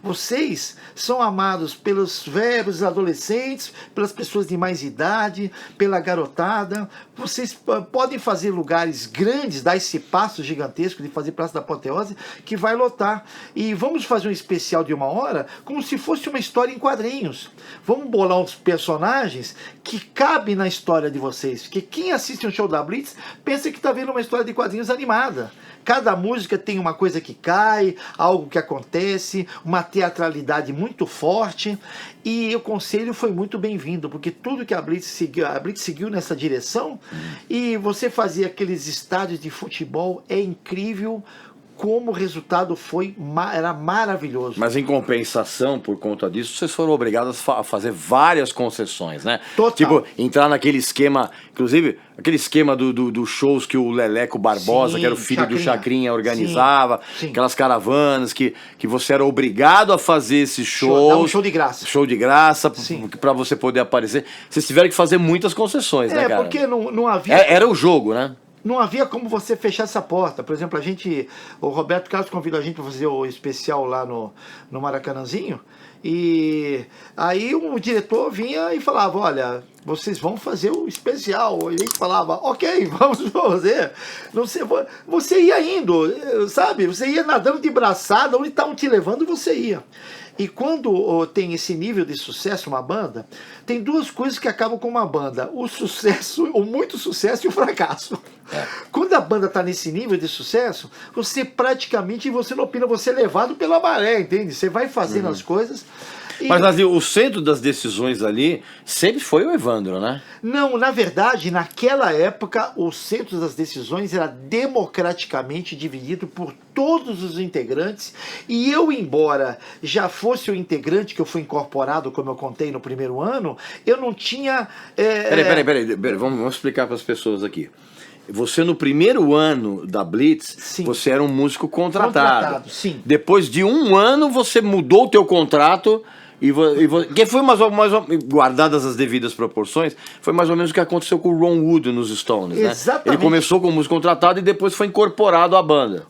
Vocês são amados pelos velhos adolescentes, pelas pessoas de mais idade, pela garotada. Vocês podem fazer lugares grandes, dar esse passo gigantesco de fazer Praça da Apoteose, que vai lotar. E vamos fazer um especial de 1 hora, como se fosse uma história em quadrinhos. Vamos bolar uns personagens que cabem na história de vocês. Porque quem assiste um show da Blitz pensa que está vendo uma história de quadrinhos animada. Cada música tem uma coisa que cai, algo que acontece, uma teatralidade muito forte, e o conselho foi muito bem-vindo, porque tudo que a Blitz seguiu nessa direção, e você fazia aqueles estádios de futebol, é incrível como o resultado era maravilhoso. Mas em compensação, por conta disso, vocês foram obrigados a fazer várias concessões, né? Total. Tipo, entrar naquele esquema, inclusive, aquele esquema dos shows que o Leleco Barbosa, Sim, que era o filho do Chacrinha, organizava, sim. Aquelas caravanas que você era obrigado a fazer esses shows. Dar um show de graça. Show de graça, pra você poder aparecer. Vocês tiveram que fazer muitas concessões, né, cara? Porque não havia... Era o jogo, né? Não havia como você fechar essa porta. Por exemplo, o Roberto Carlos convidou a gente para fazer o especial lá no Maracanãzinho, e aí o diretor vinha e falava, olha, vocês vão fazer o especial. E a gente falava, ok, vamos fazer. Você ia indo, sabe? Você ia nadando de braçada, onde estavam te levando, você ia. E quando tem esse nível de sucesso, uma banda, tem duas coisas que acabam com uma banda: o sucesso, o muito sucesso, e o fracasso. Quando a banda está nesse nível de sucesso, você não opina, você é levado pela maré, entende? Você vai fazendo as coisas. Mas o centro das decisões ali sempre foi o Evandro, né? Não, na verdade, naquela época, o centro das decisões era democraticamente dividido por todos os integrantes, e eu, embora já fosse o integrante que eu fui incorporado, como eu contei no primeiro ano, eu não tinha... Peraí, vamos explicar para as pessoas aqui. Você, no primeiro ano da Blitz, sim, você era um músico contratado. Sim. Depois de 1 ano, você mudou o teu contrato, que foi mais ou menos, guardadas as devidas proporções, foi mais ou menos o que aconteceu com o Ron Wood nos Stones, né? Exatamente. Ele começou como músico contratado e depois foi incorporado à banda.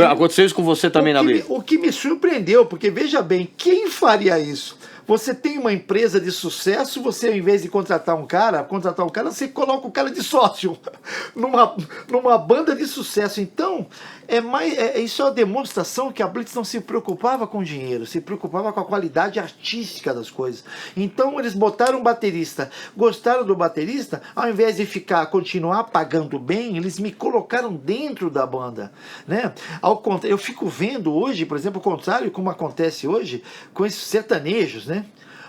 Aconteceu isso com você também na Blitz? O que me surpreendeu, porque veja bem, quem faria isso? Você tem uma empresa de sucesso, você, ao invés de contratar um cara, você coloca o cara de sócio numa banda de sucesso. Então, isso é uma demonstração que a Blitz não se preocupava com dinheiro, se preocupava com a qualidade artística das coisas. Então, eles botaram um baterista, gostaram do baterista, ao invés de continuar pagando bem, eles me colocaram dentro da banda, né? Eu fico vendo hoje, por exemplo, o contrário, como acontece hoje com esses sertanejos, né?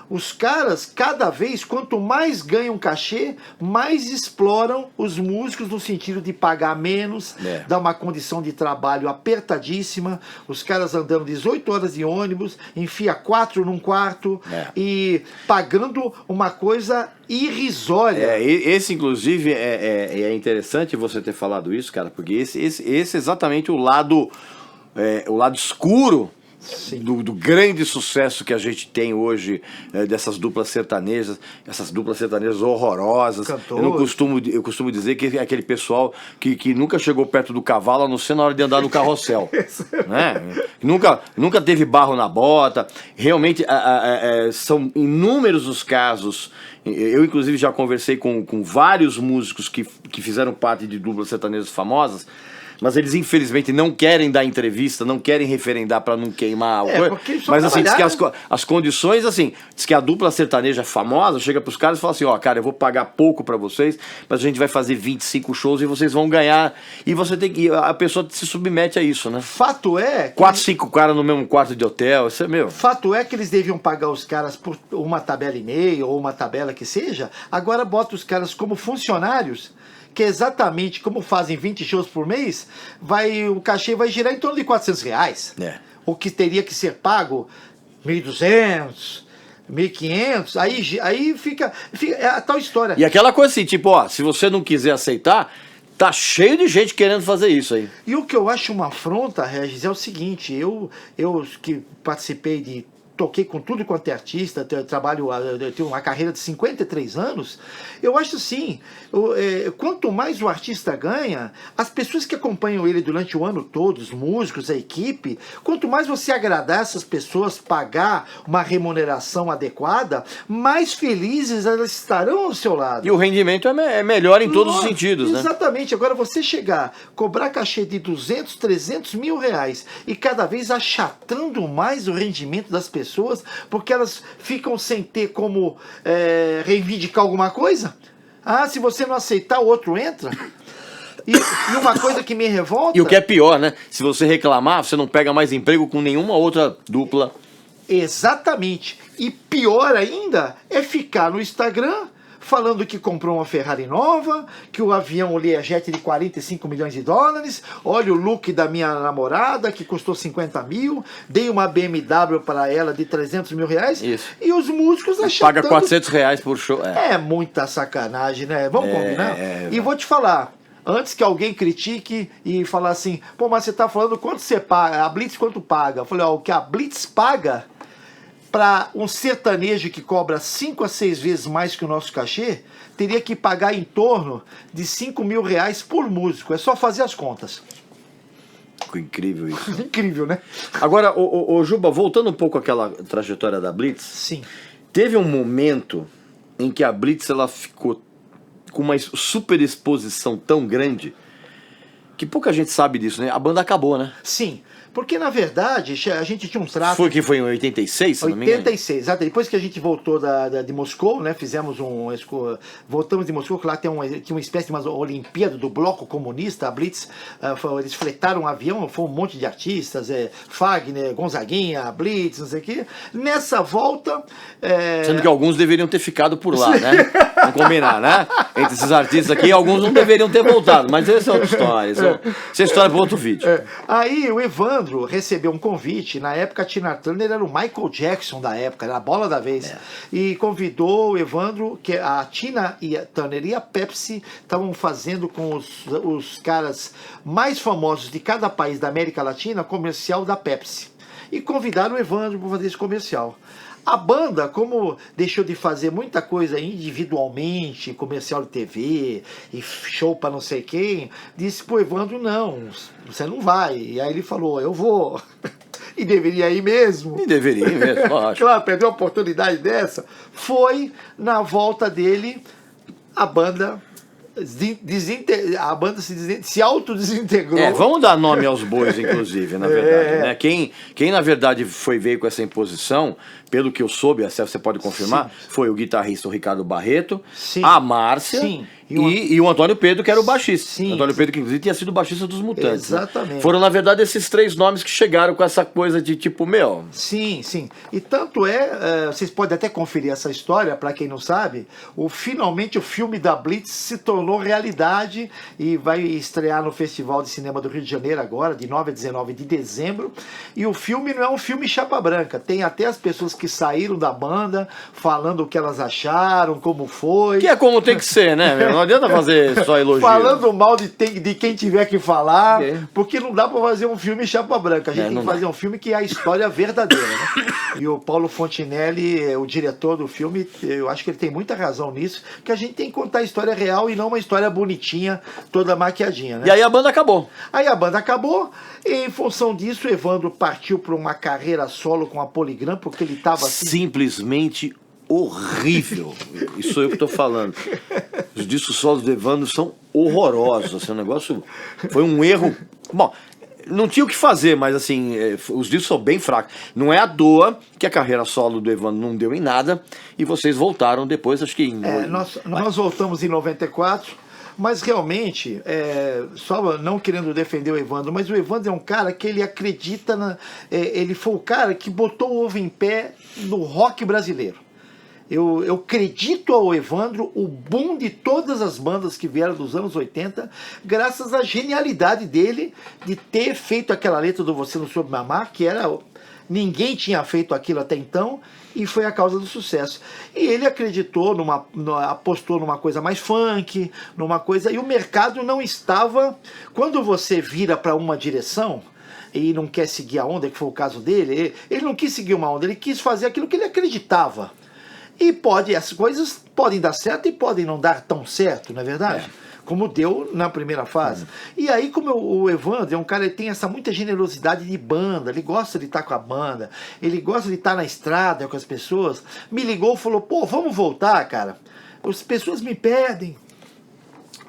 Os caras, cada vez, quanto mais ganham cachê, mais exploram os músicos no sentido de pagar menos, dar uma condição de trabalho apertadíssima, os caras andando 18 horas de ônibus, enfia 4 num quarto e pagando uma coisa irrisória. Esse, inclusive, é interessante você ter falado isso, cara, porque esse é exatamente o lado escuro do grande sucesso que a gente tem hoje, dessas duplas sertanejas, essas duplas sertanejas horrorosas. Eu costumo dizer que é aquele pessoal que nunca chegou perto do cavalo, a não ser na hora de andar no carrossel. Né? Nunca teve barro na bota. Realmente, são inúmeros os casos. Eu, inclusive, já conversei com vários músicos que fizeram parte de duplas sertanejas famosas. mas eles infelizmente não querem dar entrevista, não querem referendar para não queimar o coisa. Porque eles só Mas assim, diz que trabalharam. as condições, assim, diz que a dupla sertaneja famosa chega pros caras e fala assim, ó, cara, eu vou pagar pouco para vocês, mas a gente vai fazer 25 shows e vocês vão ganhar. E você tem que. A pessoa se submete a isso, né? Fato é... que 4, 5 caras no mesmo quarto de hotel, isso é meu. Fato é que eles deviam pagar os caras por uma tabela e meia ou uma tabela que seja. Agora bota os caras como funcionários, que é exatamente como fazem 20 shows por mês, o cachê vai girar em torno de R$400. É. O que teria que ser pago 1.200, 1.500, aí fica é a tal história. E aquela coisa assim, tipo, ó, se você não quiser aceitar, tá cheio de gente querendo fazer isso aí. E o que eu acho uma afronta, Regis, é o seguinte, eu que participei toquei com tudo quanto é artista, eu tenho uma carreira de 53 anos, eu acho assim, quanto mais o artista ganha, as pessoas que acompanham ele durante o ano todo, os músicos, a equipe, quanto mais você agradar essas pessoas, pagar uma remuneração adequada, mais felizes elas estarão ao seu lado. E o rendimento é melhor em todos os Nossa, sentidos, né? Exatamente. Agora você chegar, cobrar cachê de 200, 300 mil reais e cada vez achatando mais o rendimento das pessoas, porque elas ficam sem ter como reivindicar alguma coisa. Ah, se você não aceitar, o outro entra. E uma coisa que me revolta... E o que é pior, né? Se você reclamar, você não pega mais emprego com nenhuma outra dupla. Exatamente. E pior ainda é ficar no Instagram falando que comprou uma Ferrari nova, que o avião Learjet de 45 milhões de dólares, olha o look da minha namorada que custou 50 mil, dei uma BMW para ela de 300 mil reais. Isso. E os músicos achando... Paga 400 reais por show. É muita sacanagem, né? Vamos combinar? E vou te falar, antes que alguém critique e falar assim, pô, mas você tá falando quanto você paga, a Blitz quanto paga? Eu falei, ó, o que a Blitz paga para um sertanejo que cobra 5 a 6 vezes mais que o nosso cachê, teria que pagar em torno de 5 mil reais por músico. É só fazer as contas. Ficou incrível isso. Incrível, né? Agora, ô Juba, voltando um pouco àquela trajetória da Blitz, Sim. teve um momento em que a Blitz ela ficou com uma super exposição tão grande que pouca gente sabe disso, né? A banda acabou, né? Sim. Porque, na verdade, a gente tinha um trato... Foi em 86, se não me engano? 86, exato. Depois que a gente voltou de Moscou, né, voltamos de Moscou, que lá tinha uma espécie de uma Olimpíada do Bloco Comunista, a Blitz, eles fretaram um avião, foi um monte de artistas, Fagner, Gonzaguinha, Blitz, não sei o quê. Nessa volta... Sendo que alguns deveriam ter ficado por lá, né? Vamos combinar, né? Entre esses artistas aqui, alguns não deveriam ter voltado, mas essa é outra história. Essa é história para outro vídeo. Aí o Evandro recebeu um convite, na época a Tina Turner era o Michael Jackson da época, era a bola da vez, e convidou o Evandro, que a Tina e a Turner e a Pepsi estavam fazendo com os caras mais famosos de cada país da América Latina, comercial da Pepsi, e convidaram o Evandro para fazer esse comercial. A banda, como deixou de fazer muita coisa individualmente, comercial de TV e show para não sei quem, disse pro Evandro, não, você não vai. E aí ele falou, eu vou. E deveria ir mesmo. E deveria ir mesmo, lógico. Claro, perdeu uma oportunidade dessa. Foi, na volta dele, a banda se autodesintegrou. Vamos dar nome aos bois, inclusive, na verdade. Né? Quem, na verdade, veio com essa imposição, pelo que eu soube, você pode confirmar, foi o guitarrista o Ricardo Barreto, a Márcia e o Antônio Pedro, que era o baixista. Sim. Antônio Pedro, que inclusive tinha sido baixista dos Mutantes. Exatamente. Né? Foram, na verdade, esses 3 nomes que chegaram com essa coisa de tipo, meu... Sim, sim. E tanto vocês podem até conferir essa história, para quem não sabe, finalmente o filme da Blitz se tornou realidade e vai estrear no Festival de Cinema do Rio de Janeiro agora, de 9 a 19 de dezembro. E o filme não é um filme chapa branca, tem até as pessoas que saíram da banda falando o que elas acharam, como foi. Que é como tem que ser, né, meu? Não adianta fazer só elogio. Falando mal de quem tiver que falar, porque não dá pra fazer um filme chapa branca. A gente tem que fazer um filme que é a história verdadeira, né? E o Paulo Fontinelli, o diretor do filme, eu acho que ele tem muita razão nisso, que a gente tem que contar a história real e não uma história bonitinha, toda maquiadinha, né? E aí a banda acabou. Aí a banda acabou, e em função disso, o Evandro partiu para uma carreira solo com a Polygram, porque ele estava assim... Simplesmente horrível. Isso sou eu que estou falando. Os discos solos do Evandro são horrorosos. Assim, o negócio foi um erro. Bom, não tinha o que fazer, mas assim, os discos são bem fracos. Não é à toa que a carreira solo do Evandro não deu em nada e vocês voltaram depois, acho que em... Nós voltamos em 94, mas realmente, só não querendo defender o Evandro, mas o Evandro é um cara que ele acredita, ele foi o cara que botou o ovo em pé no rock brasileiro. Eu acredito ao Evandro o boom de todas as bandas que vieram dos anos 80, graças à genialidade dele de ter feito aquela letra do Você Não Soube Me Amar, que era... Ninguém tinha feito aquilo até então e foi a causa do sucesso. E ele acreditou, apostou numa coisa mais funk, numa coisa... E o mercado não estava... Quando você vira para uma direção e não quer seguir a onda, que foi o caso dele, ele não quis seguir uma onda, ele quis fazer aquilo que ele acreditava. E as coisas podem dar certo e podem não dar tão certo, não é verdade? Como deu na primeira fase. E aí, como o Evandro é um cara que tem essa muita generosidade de banda, ele gosta de estar com a banda, ele gosta de estar na estrada com as pessoas, me ligou e falou, pô, vamos voltar, cara? As pessoas me pedem.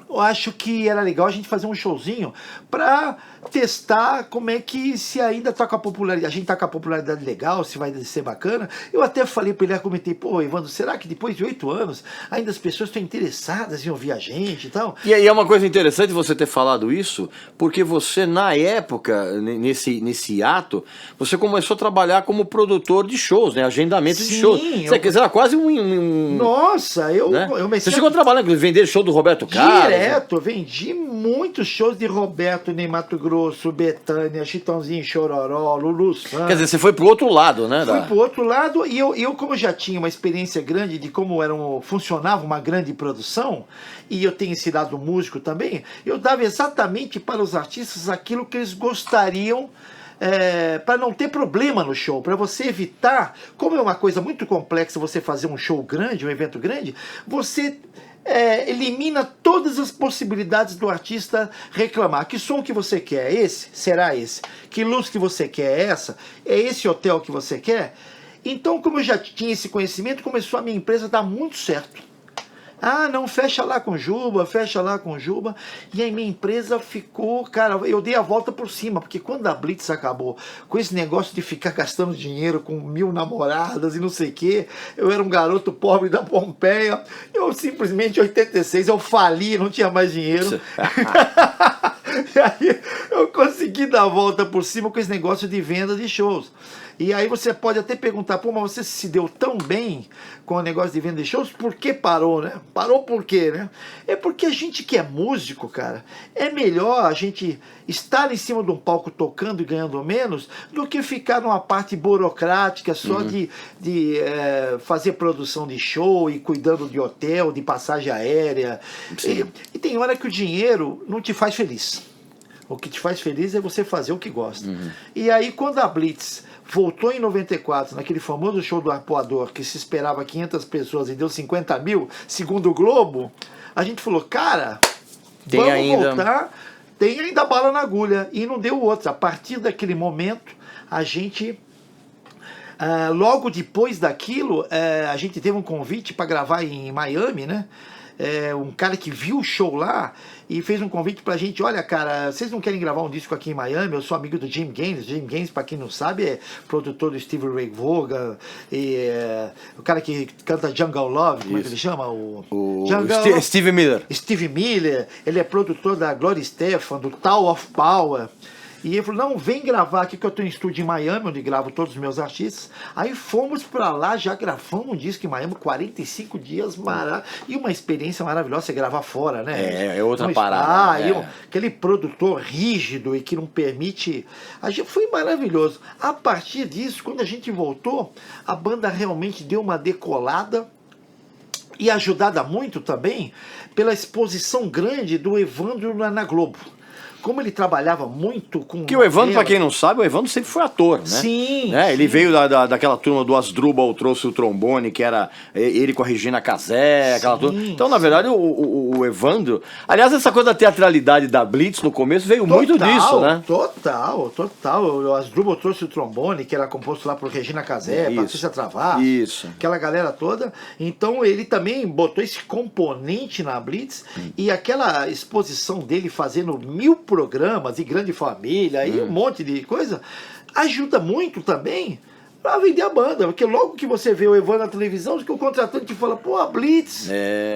Eu acho que era legal a gente fazer um showzinho para testar como é que se ainda tá com a popularidade, a gente tá com a popularidade legal, se vai ser bacana. Eu até falei para ele, comentei, pô, Evandro, será que depois de 8 anos ainda as pessoas estão interessadas em ouvir a gente e tal? E aí é uma coisa interessante você ter falado isso, porque você na época, nesse ato, você começou a trabalhar como produtor de shows, né? Agendamento de shows. Você quer dizer, era quase Nossa, né? eu me Você chegou a trabalhar, vender show do Roberto Carlos? Direto, eu vendi muitos shows de Roberto, Ney Matogrosso, Bethânia, Chitãozinho Chororó, Lulu Santos. Quer dizer, você foi pro outro lado, né? Fui pro outro lado e eu como já tinha uma experiência grande de como funcionava uma grande produção, e eu tenho esse lado músico também, eu dava exatamente para os artistas aquilo que eles gostariam, para não ter problema no show, para você evitar, como é uma coisa muito complexa você fazer um show grande, um evento grande, você... elimina todas as possibilidades do artista reclamar. Que som que você quer? Esse? Será esse? Que luz que você quer? Essa? É esse hotel que você quer? Então, como eu já tinha esse conhecimento, começou a minha empresa a dar muito certo. Ah, não, fecha lá com Juba, fecha lá com Juba. E aí minha empresa ficou, cara, eu dei a volta por cima, porque quando a Blitz acabou, com esse negócio de ficar gastando dinheiro com 1000 namoradas e não sei o quê, eu era um garoto pobre da Pompeia, eu simplesmente, em 86, eu fali, não tinha mais dinheiro. E aí eu consegui dar a volta por cima com esse negócio de venda de shows. E aí você pode até perguntar, pô, mas você se deu tão bem com o negócio de venda de shows, por que parou, né? Parou por quê, né? É porque a gente que é músico, cara, é melhor a gente estar em cima de um palco tocando e ganhando menos do que ficar numa parte burocrática só de fazer produção de show e cuidando de hotel, de passagem aérea. E tem hora que o dinheiro não te faz feliz. O que te faz feliz é você fazer o que gosta. E aí, quando a Blitz voltou em 94, naquele famoso show do Arpoador, que se esperava 500 pessoas e deu 50 mil, segundo o Globo, a gente falou, cara, voltar, tem ainda bala na agulha. E não deu outra. A partir daquele momento, a gente... logo depois daquilo, a gente teve um convite para gravar em Miami, né? Um cara que viu o show lá e fez um convite pra gente, olha cara, vocês não querem gravar um disco aqui em Miami? Eu sou amigo do Jim Gaines. Jim Gaines, pra quem não sabe, é produtor do Steve Ray Vaughan, e o cara que canta Jungle Love, como é que ele chama? Steve Miller. Steve Miller, ele é produtor da Gloria Estefan, do Tower of Power. E ele falou, não, vem gravar aqui, que eu tenho um estúdio em Miami, onde gravo todos os meus artistas. Aí fomos pra lá, já gravamos um disco em Miami, 45 dias, e uma experiência maravilhosa, você gravar fora, né? É outra parada. Aquele produtor rígido e que não permite... Foi maravilhoso. A partir disso, quando a gente voltou, a banda realmente deu uma decolada, e ajudada muito também pela exposição grande do Evandro na Globo. como ele trabalhava muito com... Que o Evandro, pra quem não sabe, o Evandro sempre foi ator, né? Sim, né? sim. Ele veio daquela turma do Asdrubal, trouxe o trombone, que era ele com a Regina Casé, aquela turma. Então, na verdade, o Evandro... Aliás, essa coisa da teatralidade da Blitz no começo veio muito disso, né? Total. O Asdrubal trouxe o trombone, que era composto lá por Regina Casé, Patrícia Travasso, aquela galera toda. Então, ele também botou esse componente na Blitz e aquela exposição dele fazendo 1000 programas e Grande Família e um monte de coisa, ajuda muito também para vender a banda, porque logo que você vê o Evandro na televisão, que o contratante te fala, pô, a Blitz,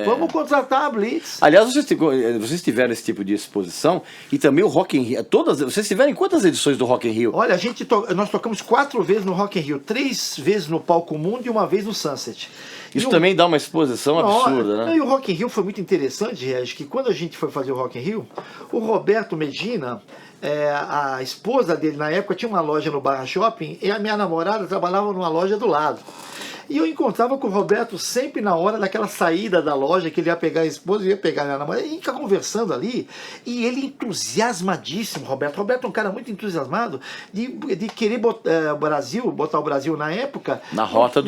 vamos contratar a Blitz. Aliás, vocês tiveram esse tipo de exposição e também o Rock in Rio, vocês tiveram em quantas edições do Rock in Rio? Olha, nós tocamos 4 vezes no Rock in Rio, 3 vezes no Palco Mundo e 1 vez no Sunset. Isso também dá uma exposição absurda, né? E o Rock in Rio foi muito interessante, Regis, que quando a gente foi fazer o Rock in Rio, o Roberto Medina, a esposa dele na época tinha uma loja no Barra Shopping e a minha namorada trabalhava numa loja do lado. E eu encontrava com o Roberto sempre na hora daquela saída da loja, que ele ia pegar a esposa e ia pegar a minha namorada. E a gente fica conversando ali, e ele entusiasmadíssimo, Roberto. Roberto é um cara muito entusiasmado de querer botar o Brasil na época... Na rota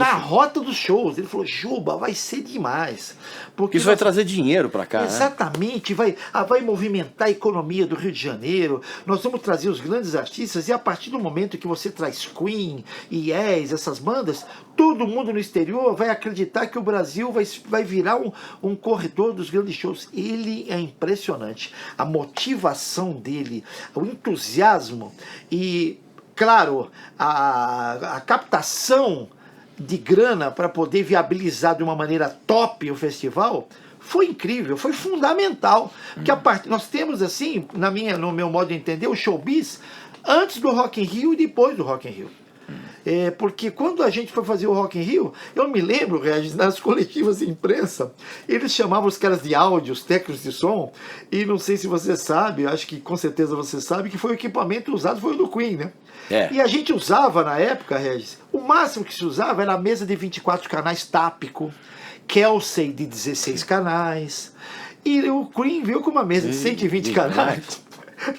dos shows. Ele falou, Juba, vai ser demais. Porque isso vai trazer dinheiro para cá, exatamente, vai movimentar a economia do Rio de Janeiro. Nós vamos trazer os grandes artistas, e a partir do momento que você traz Queen, Yes, essas bandas, todo mundo no exterior vai acreditar que o Brasil vai virar um corredor dos grandes shows. Ele é impressionante. A motivação dele, o entusiasmo e, claro, a captação de grana para poder viabilizar de uma maneira top o festival foi incrível, foi fundamental. Porque nós temos, assim, no meu modo de entender, o showbiz antes do Rock in Rio e depois do Rock in Rio. Porque quando a gente foi fazer o Rock in Rio, eu me lembro, Regis, nas coletivas de imprensa, eles chamavam os caras de áudio, os técnicos de som, e não sei se você sabe, acho que com certeza você sabe, que foi o equipamento usado, foi o do Queen, né? E a gente usava na época, Regis, o máximo que se usava era a mesa de 24 canais Tápico, Kelsey de 16 canais, e o Queen veio com uma mesa de 120 canais.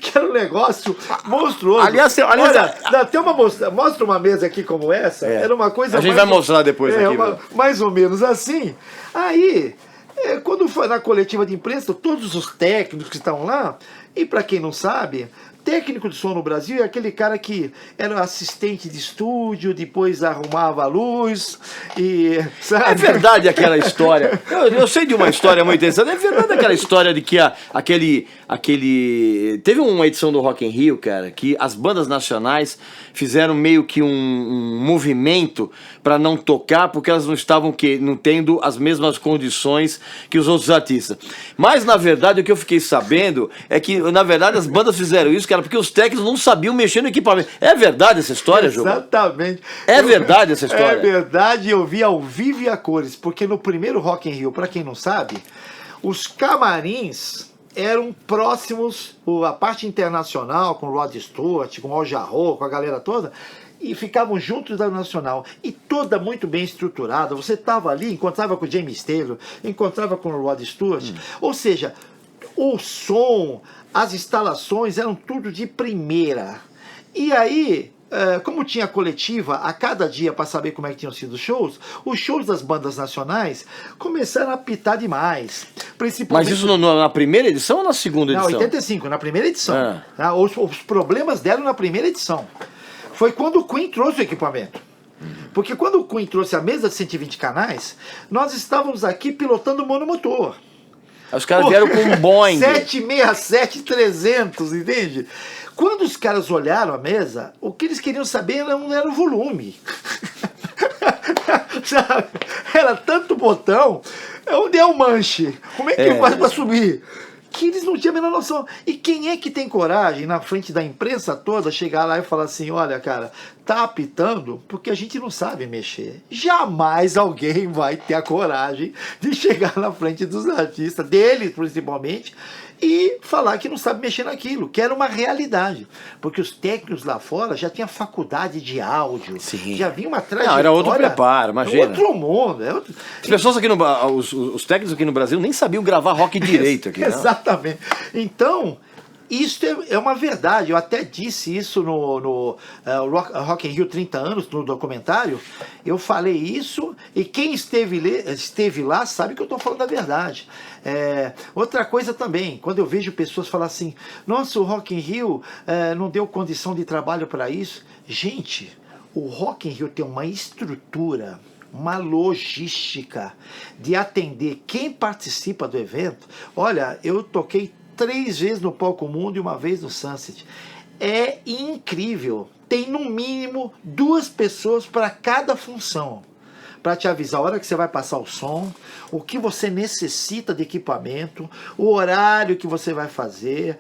Que era um negócio monstruoso. Aliás, olha, até mostra uma mesa aqui como essa. Era uma coisa. A gente vai mostrar depois aqui. Mais ou menos assim. Aí, quando foi na coletiva de imprensa, todos os técnicos que estavam lá, e para quem não sabe, técnico de som no Brasil é aquele cara que era assistente de estúdio, depois arrumava a luz e... Sabe? É verdade aquela história. Eu sei de uma história muito interessante. É verdade aquela história de que teve uma edição do Rock in Rio, cara, que as bandas nacionais fizeram meio que um movimento para não tocar porque elas não estavam não tendo as mesmas condições que os outros artistas. Mas, na verdade, o que eu fiquei sabendo é que, na verdade, as bandas fizeram isso, cara, porque os técnicos não sabiam mexer no equipamento. É verdade essa história, Juba? Exatamente. É verdade essa história? É verdade, eu vi ao vivo e a cores, porque no primeiro Rock in Rio, para quem não sabe, os camarins eram próximos, a parte internacional, com o Rod Stewart, com o Al Jarreau, com a galera toda, e ficavam juntos da Nacional, e toda muito bem estruturada. Você estava ali, encontrava com o James Taylor, encontrava com o Rod Stewart, ou seja, o som, as instalações eram tudo de primeira. E aí, como tinha coletiva a cada dia para saber como é que tinham sido os shows das bandas nacionais começaram a apitar demais. Mas isso na primeira edição ou na segunda edição? Na 85, na primeira edição. Os problemas deram na primeira edição. Foi quando o Queen trouxe o equipamento. Porque quando o Queen trouxe a mesa de 120 canais, nós estávamos aqui pilotando monomotor. Os caras vieram com um Boeing 767-300, entende? Quando os caras olharam a mesa, o que eles queriam saber não era o volume. Sabe? Era tanto botão. Onde é o manche? Como é que faz para subir? Que eles não tinham a menor noção. E quem é que tem coragem, na frente da imprensa toda, chegar lá e falar assim, olha, cara, tá apitando porque a gente não sabe mexer. Jamais alguém vai ter a coragem de chegar na frente dos artistas, deles principalmente, e falar que não sabe mexer naquilo, que era uma realidade. Porque os técnicos lá fora já tinham faculdade de áudio, já vinha uma trajetória. Não, era outro preparo, imagina. Outro mundo. As pessoas aqui os técnicos aqui no Brasil nem sabiam gravar rock direito aqui. Exatamente. Então, Isso é uma verdade, eu até disse isso no Rock in Rio 30 anos, no documentário, eu falei isso e quem esteve lá sabe que eu estou falando a verdade. Outra coisa também, quando eu vejo pessoas falar assim, nossa, o Rock in Rio não deu condição de trabalho para isso. Gente, o Rock in Rio tem uma estrutura, uma logística de atender quem participa do evento. Olha, eu toquei 3 vezes no Palco Mundo e 1 vez no Sunset. É incrível. Tem no mínimo 2 pessoas para cada função. Para te avisar a hora que você vai passar o som, o que você necessita de equipamento, o horário que você vai fazer,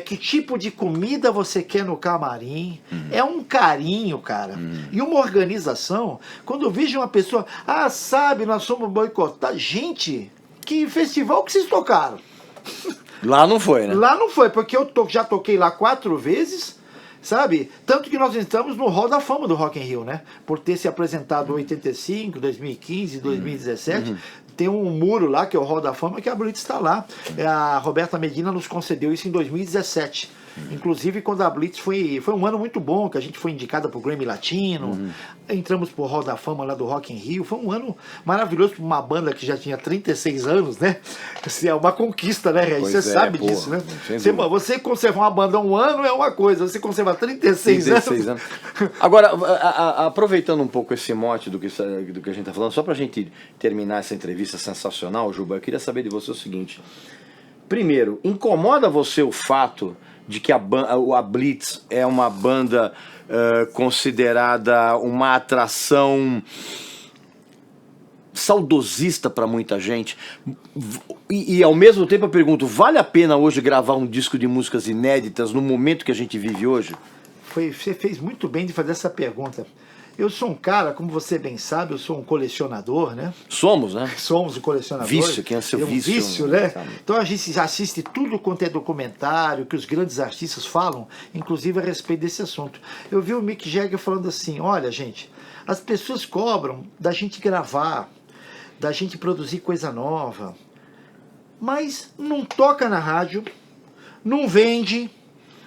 que tipo de comida você quer no camarim. É um carinho, cara. E uma organização. Quando eu vejo uma pessoa, sabe, nós somos boicotados. Gente, que festival que vocês tocaram? Lá não foi, né? Lá não foi, porque eu já toquei lá 4 vezes, sabe? Tanto que nós entramos no Hall da Fama do Rock in Rio, né? Por ter se apresentado em 85, 2015, 2017. Tem um muro lá, que é o Hall da Fama, que a Blitz está lá. A Roberta Medina nos concedeu isso em 2017. Inclusive, quando a Blitz foi um ano muito bom, que a gente foi indicada para o Grammy Latino, entramos pro Hall da Fama lá do Rock in Rio. Foi um ano maravilhoso para uma banda que já tinha 36 anos, né? Assim, é uma conquista, né, Regis? Você sabe disso, né? Você conservar uma banda 1 ano é uma coisa, você conservar 36 anos. Agora, aproveitando um pouco esse mote do que a gente está falando, só para a gente terminar essa entrevista sensacional, Juba, eu queria saber de você o seguinte. Primeiro, incomoda você o fato de que a Blitz é uma banda considerada uma atração saudosista para muita gente? E ao mesmo tempo eu pergunto, vale a pena hoje gravar um disco de músicas inéditas no momento que a gente vive hoje? Você fez muito bem de fazer essa pergunta. Eu sou um cara, como você bem sabe, eu sou um colecionador, né? Somos, né? Somos um colecionador. Vício, quem é seu vício? Vício, né? Então a gente assiste tudo quanto é documentário, que os grandes artistas falam, inclusive a respeito desse assunto. Eu vi o Mick Jagger falando assim, olha, gente, as pessoas cobram da gente gravar, da gente produzir coisa nova, mas não toca na rádio, não vende,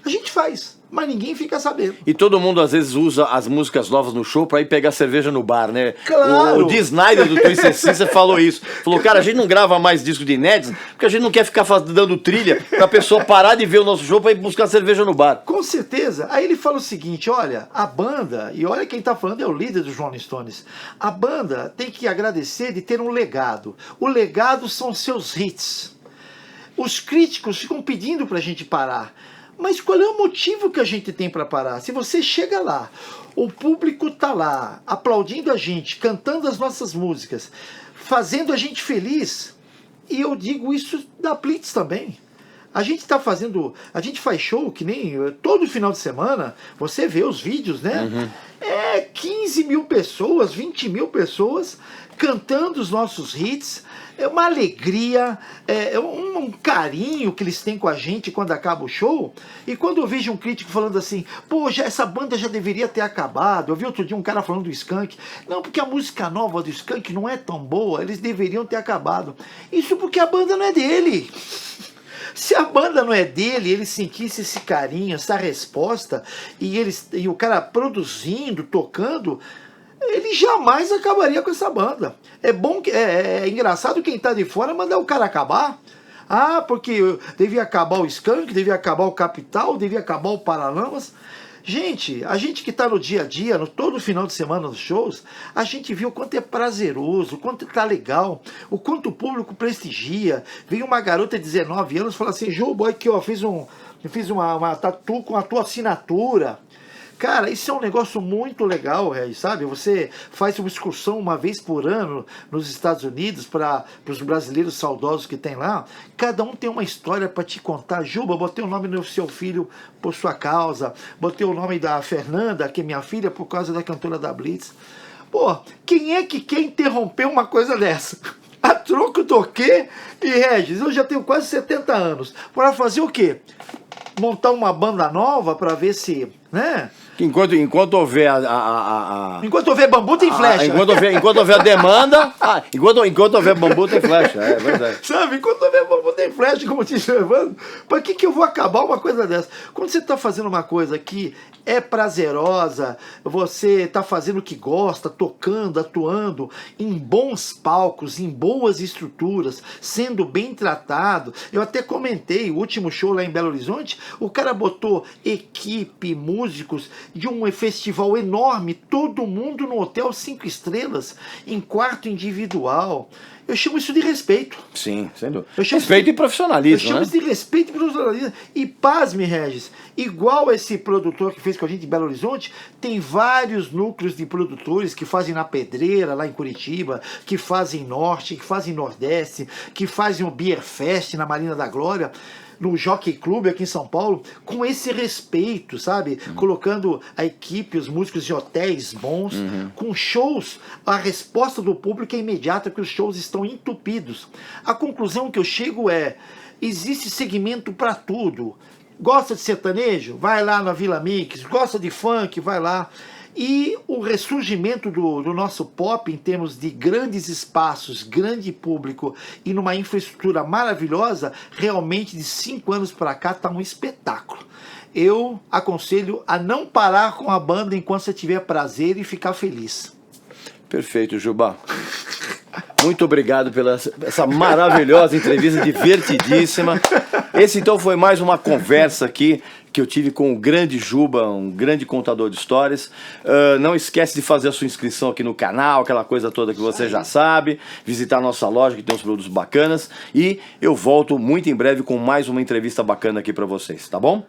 a gente faz. Mas ninguém fica sabendo. E todo mundo às vezes usa as músicas novas no show pra ir pegar cerveja no bar, né? Claro! O Dee Snider do Twisted Sister falou isso. Falou, cara, a gente não grava mais disco de inéditos porque a gente não quer ficar dando trilha pra pessoa parar de ver o nosso show pra ir buscar cerveja no bar. Com certeza. Aí ele fala o seguinte, olha, a banda, e olha quem tá falando é o líder dos Rolling Stones, a banda tem que agradecer de ter um legado. O legado são seus hits. Os críticos ficam pedindo pra gente parar. Mas qual é o motivo que a gente tem para parar? Se você chega lá, o público tá lá, aplaudindo a gente, cantando as nossas músicas, fazendo a gente feliz, e eu digo isso da Blitz também. A gente faz show que nem todo final de semana, você vê os vídeos, né? 15 mil pessoas, 20 mil pessoas cantando os nossos hits. É uma alegria, um carinho que eles têm com a gente quando acaba o show. E quando eu vejo um crítico falando assim, pô, essa banda já deveria ter acabado. Eu vi outro dia um cara falando do Skank. Não, porque a música nova do Skank não é tão boa, eles deveriam ter acabado. Isso porque a banda não é dele. Se a banda não é dele, ele sentisse esse carinho, essa resposta, e o cara produzindo, tocando, ele jamais acabaria com essa banda. É engraçado quem tá de fora mandar o cara acabar. Porque devia acabar o Skank, devia acabar o Capital, devia acabar o Paralamas. Gente, a gente que está no dia a dia, todo final de semana nos shows, a gente viu o quanto é prazeroso, o quanto tá legal, o quanto o público prestigia. Veio uma garota de 19 anos e falou assim, Joe Boy, que eu fiz uma tatu com a tua assinatura. Cara, isso é um negócio muito legal, sabe? Você faz uma excursão 1 vez por ano nos Estados Unidos para os brasileiros saudosos que tem lá. Cada um tem uma história para te contar. Juba, botei o nome do seu filho por sua causa. Botei o nome da Fernanda, que é minha filha, por causa da cantora da Blitz. Pô, quem é que quer interromper uma coisa dessa? A troco do quê? E Regis, eu já tenho quase 70 anos. Para fazer o quê? Montar uma banda nova para ver se né? Enquanto houver Enquanto houver bambu, tem flecha. Enquanto houver demanda, enquanto houver bambu, tem flecha. É verdade. Sabe, enquanto houver bambu, tem flecha, como disse o Evandro. Para que eu vou acabar uma coisa dessa? Quando você está fazendo uma coisa que é prazerosa, você está fazendo o que gosta, tocando, atuando em bons palcos, em boas estruturas, sendo bem tratado. Eu até comentei, o último show lá em Belo Horizonte, o cara botou equipe, músicos de um festival enorme, todo mundo no hotel 5 estrelas, em quarto individual. Eu chamo isso de respeito. Sim, sem dúvida. Respeito e profissionalismo, eu chamo isso de respeito e profissionalismo. E pasme, Regis, igual esse produtor que fez com a gente em Belo Horizonte, tem vários núcleos de produtores que fazem na Pedreira, lá em Curitiba, que fazem Norte, que fazem Nordeste, que fazem o Beer Fest na Marina da Glória, no Jockey Club aqui em São Paulo, com esse respeito, sabe? Colocando a equipe, os músicos de hotéis bons, com shows, a resposta do público é imediata, porque os shows estão entupidos. A conclusão que eu chego é, existe segmento para tudo. Gosta de sertanejo? Vai lá na Vila Mix. Gosta de funk? Vai lá. E o ressurgimento do nosso pop em termos de grandes espaços, grande público e numa infraestrutura maravilhosa, realmente de 5 anos para cá está um espetáculo. Eu aconselho a não parar com a banda enquanto você tiver prazer e ficar feliz. Perfeito, Juba. Muito obrigado pela essa maravilhosa entrevista, divertidíssima. Esse então foi mais uma conversa aqui que eu tive com o grande Juba, um grande contador de histórias. Não esquece de fazer a sua inscrição aqui no canal, aquela coisa toda que você já sabe, visitar a nossa loja que tem uns produtos bacanas, e eu volto muito em breve com mais uma entrevista bacana aqui para vocês, tá bom?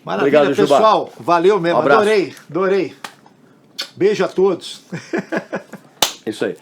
Maravilha, obrigado, pessoal. Juba. Valeu mesmo, um abraço. Adorei. Beijo a todos. Isso aí.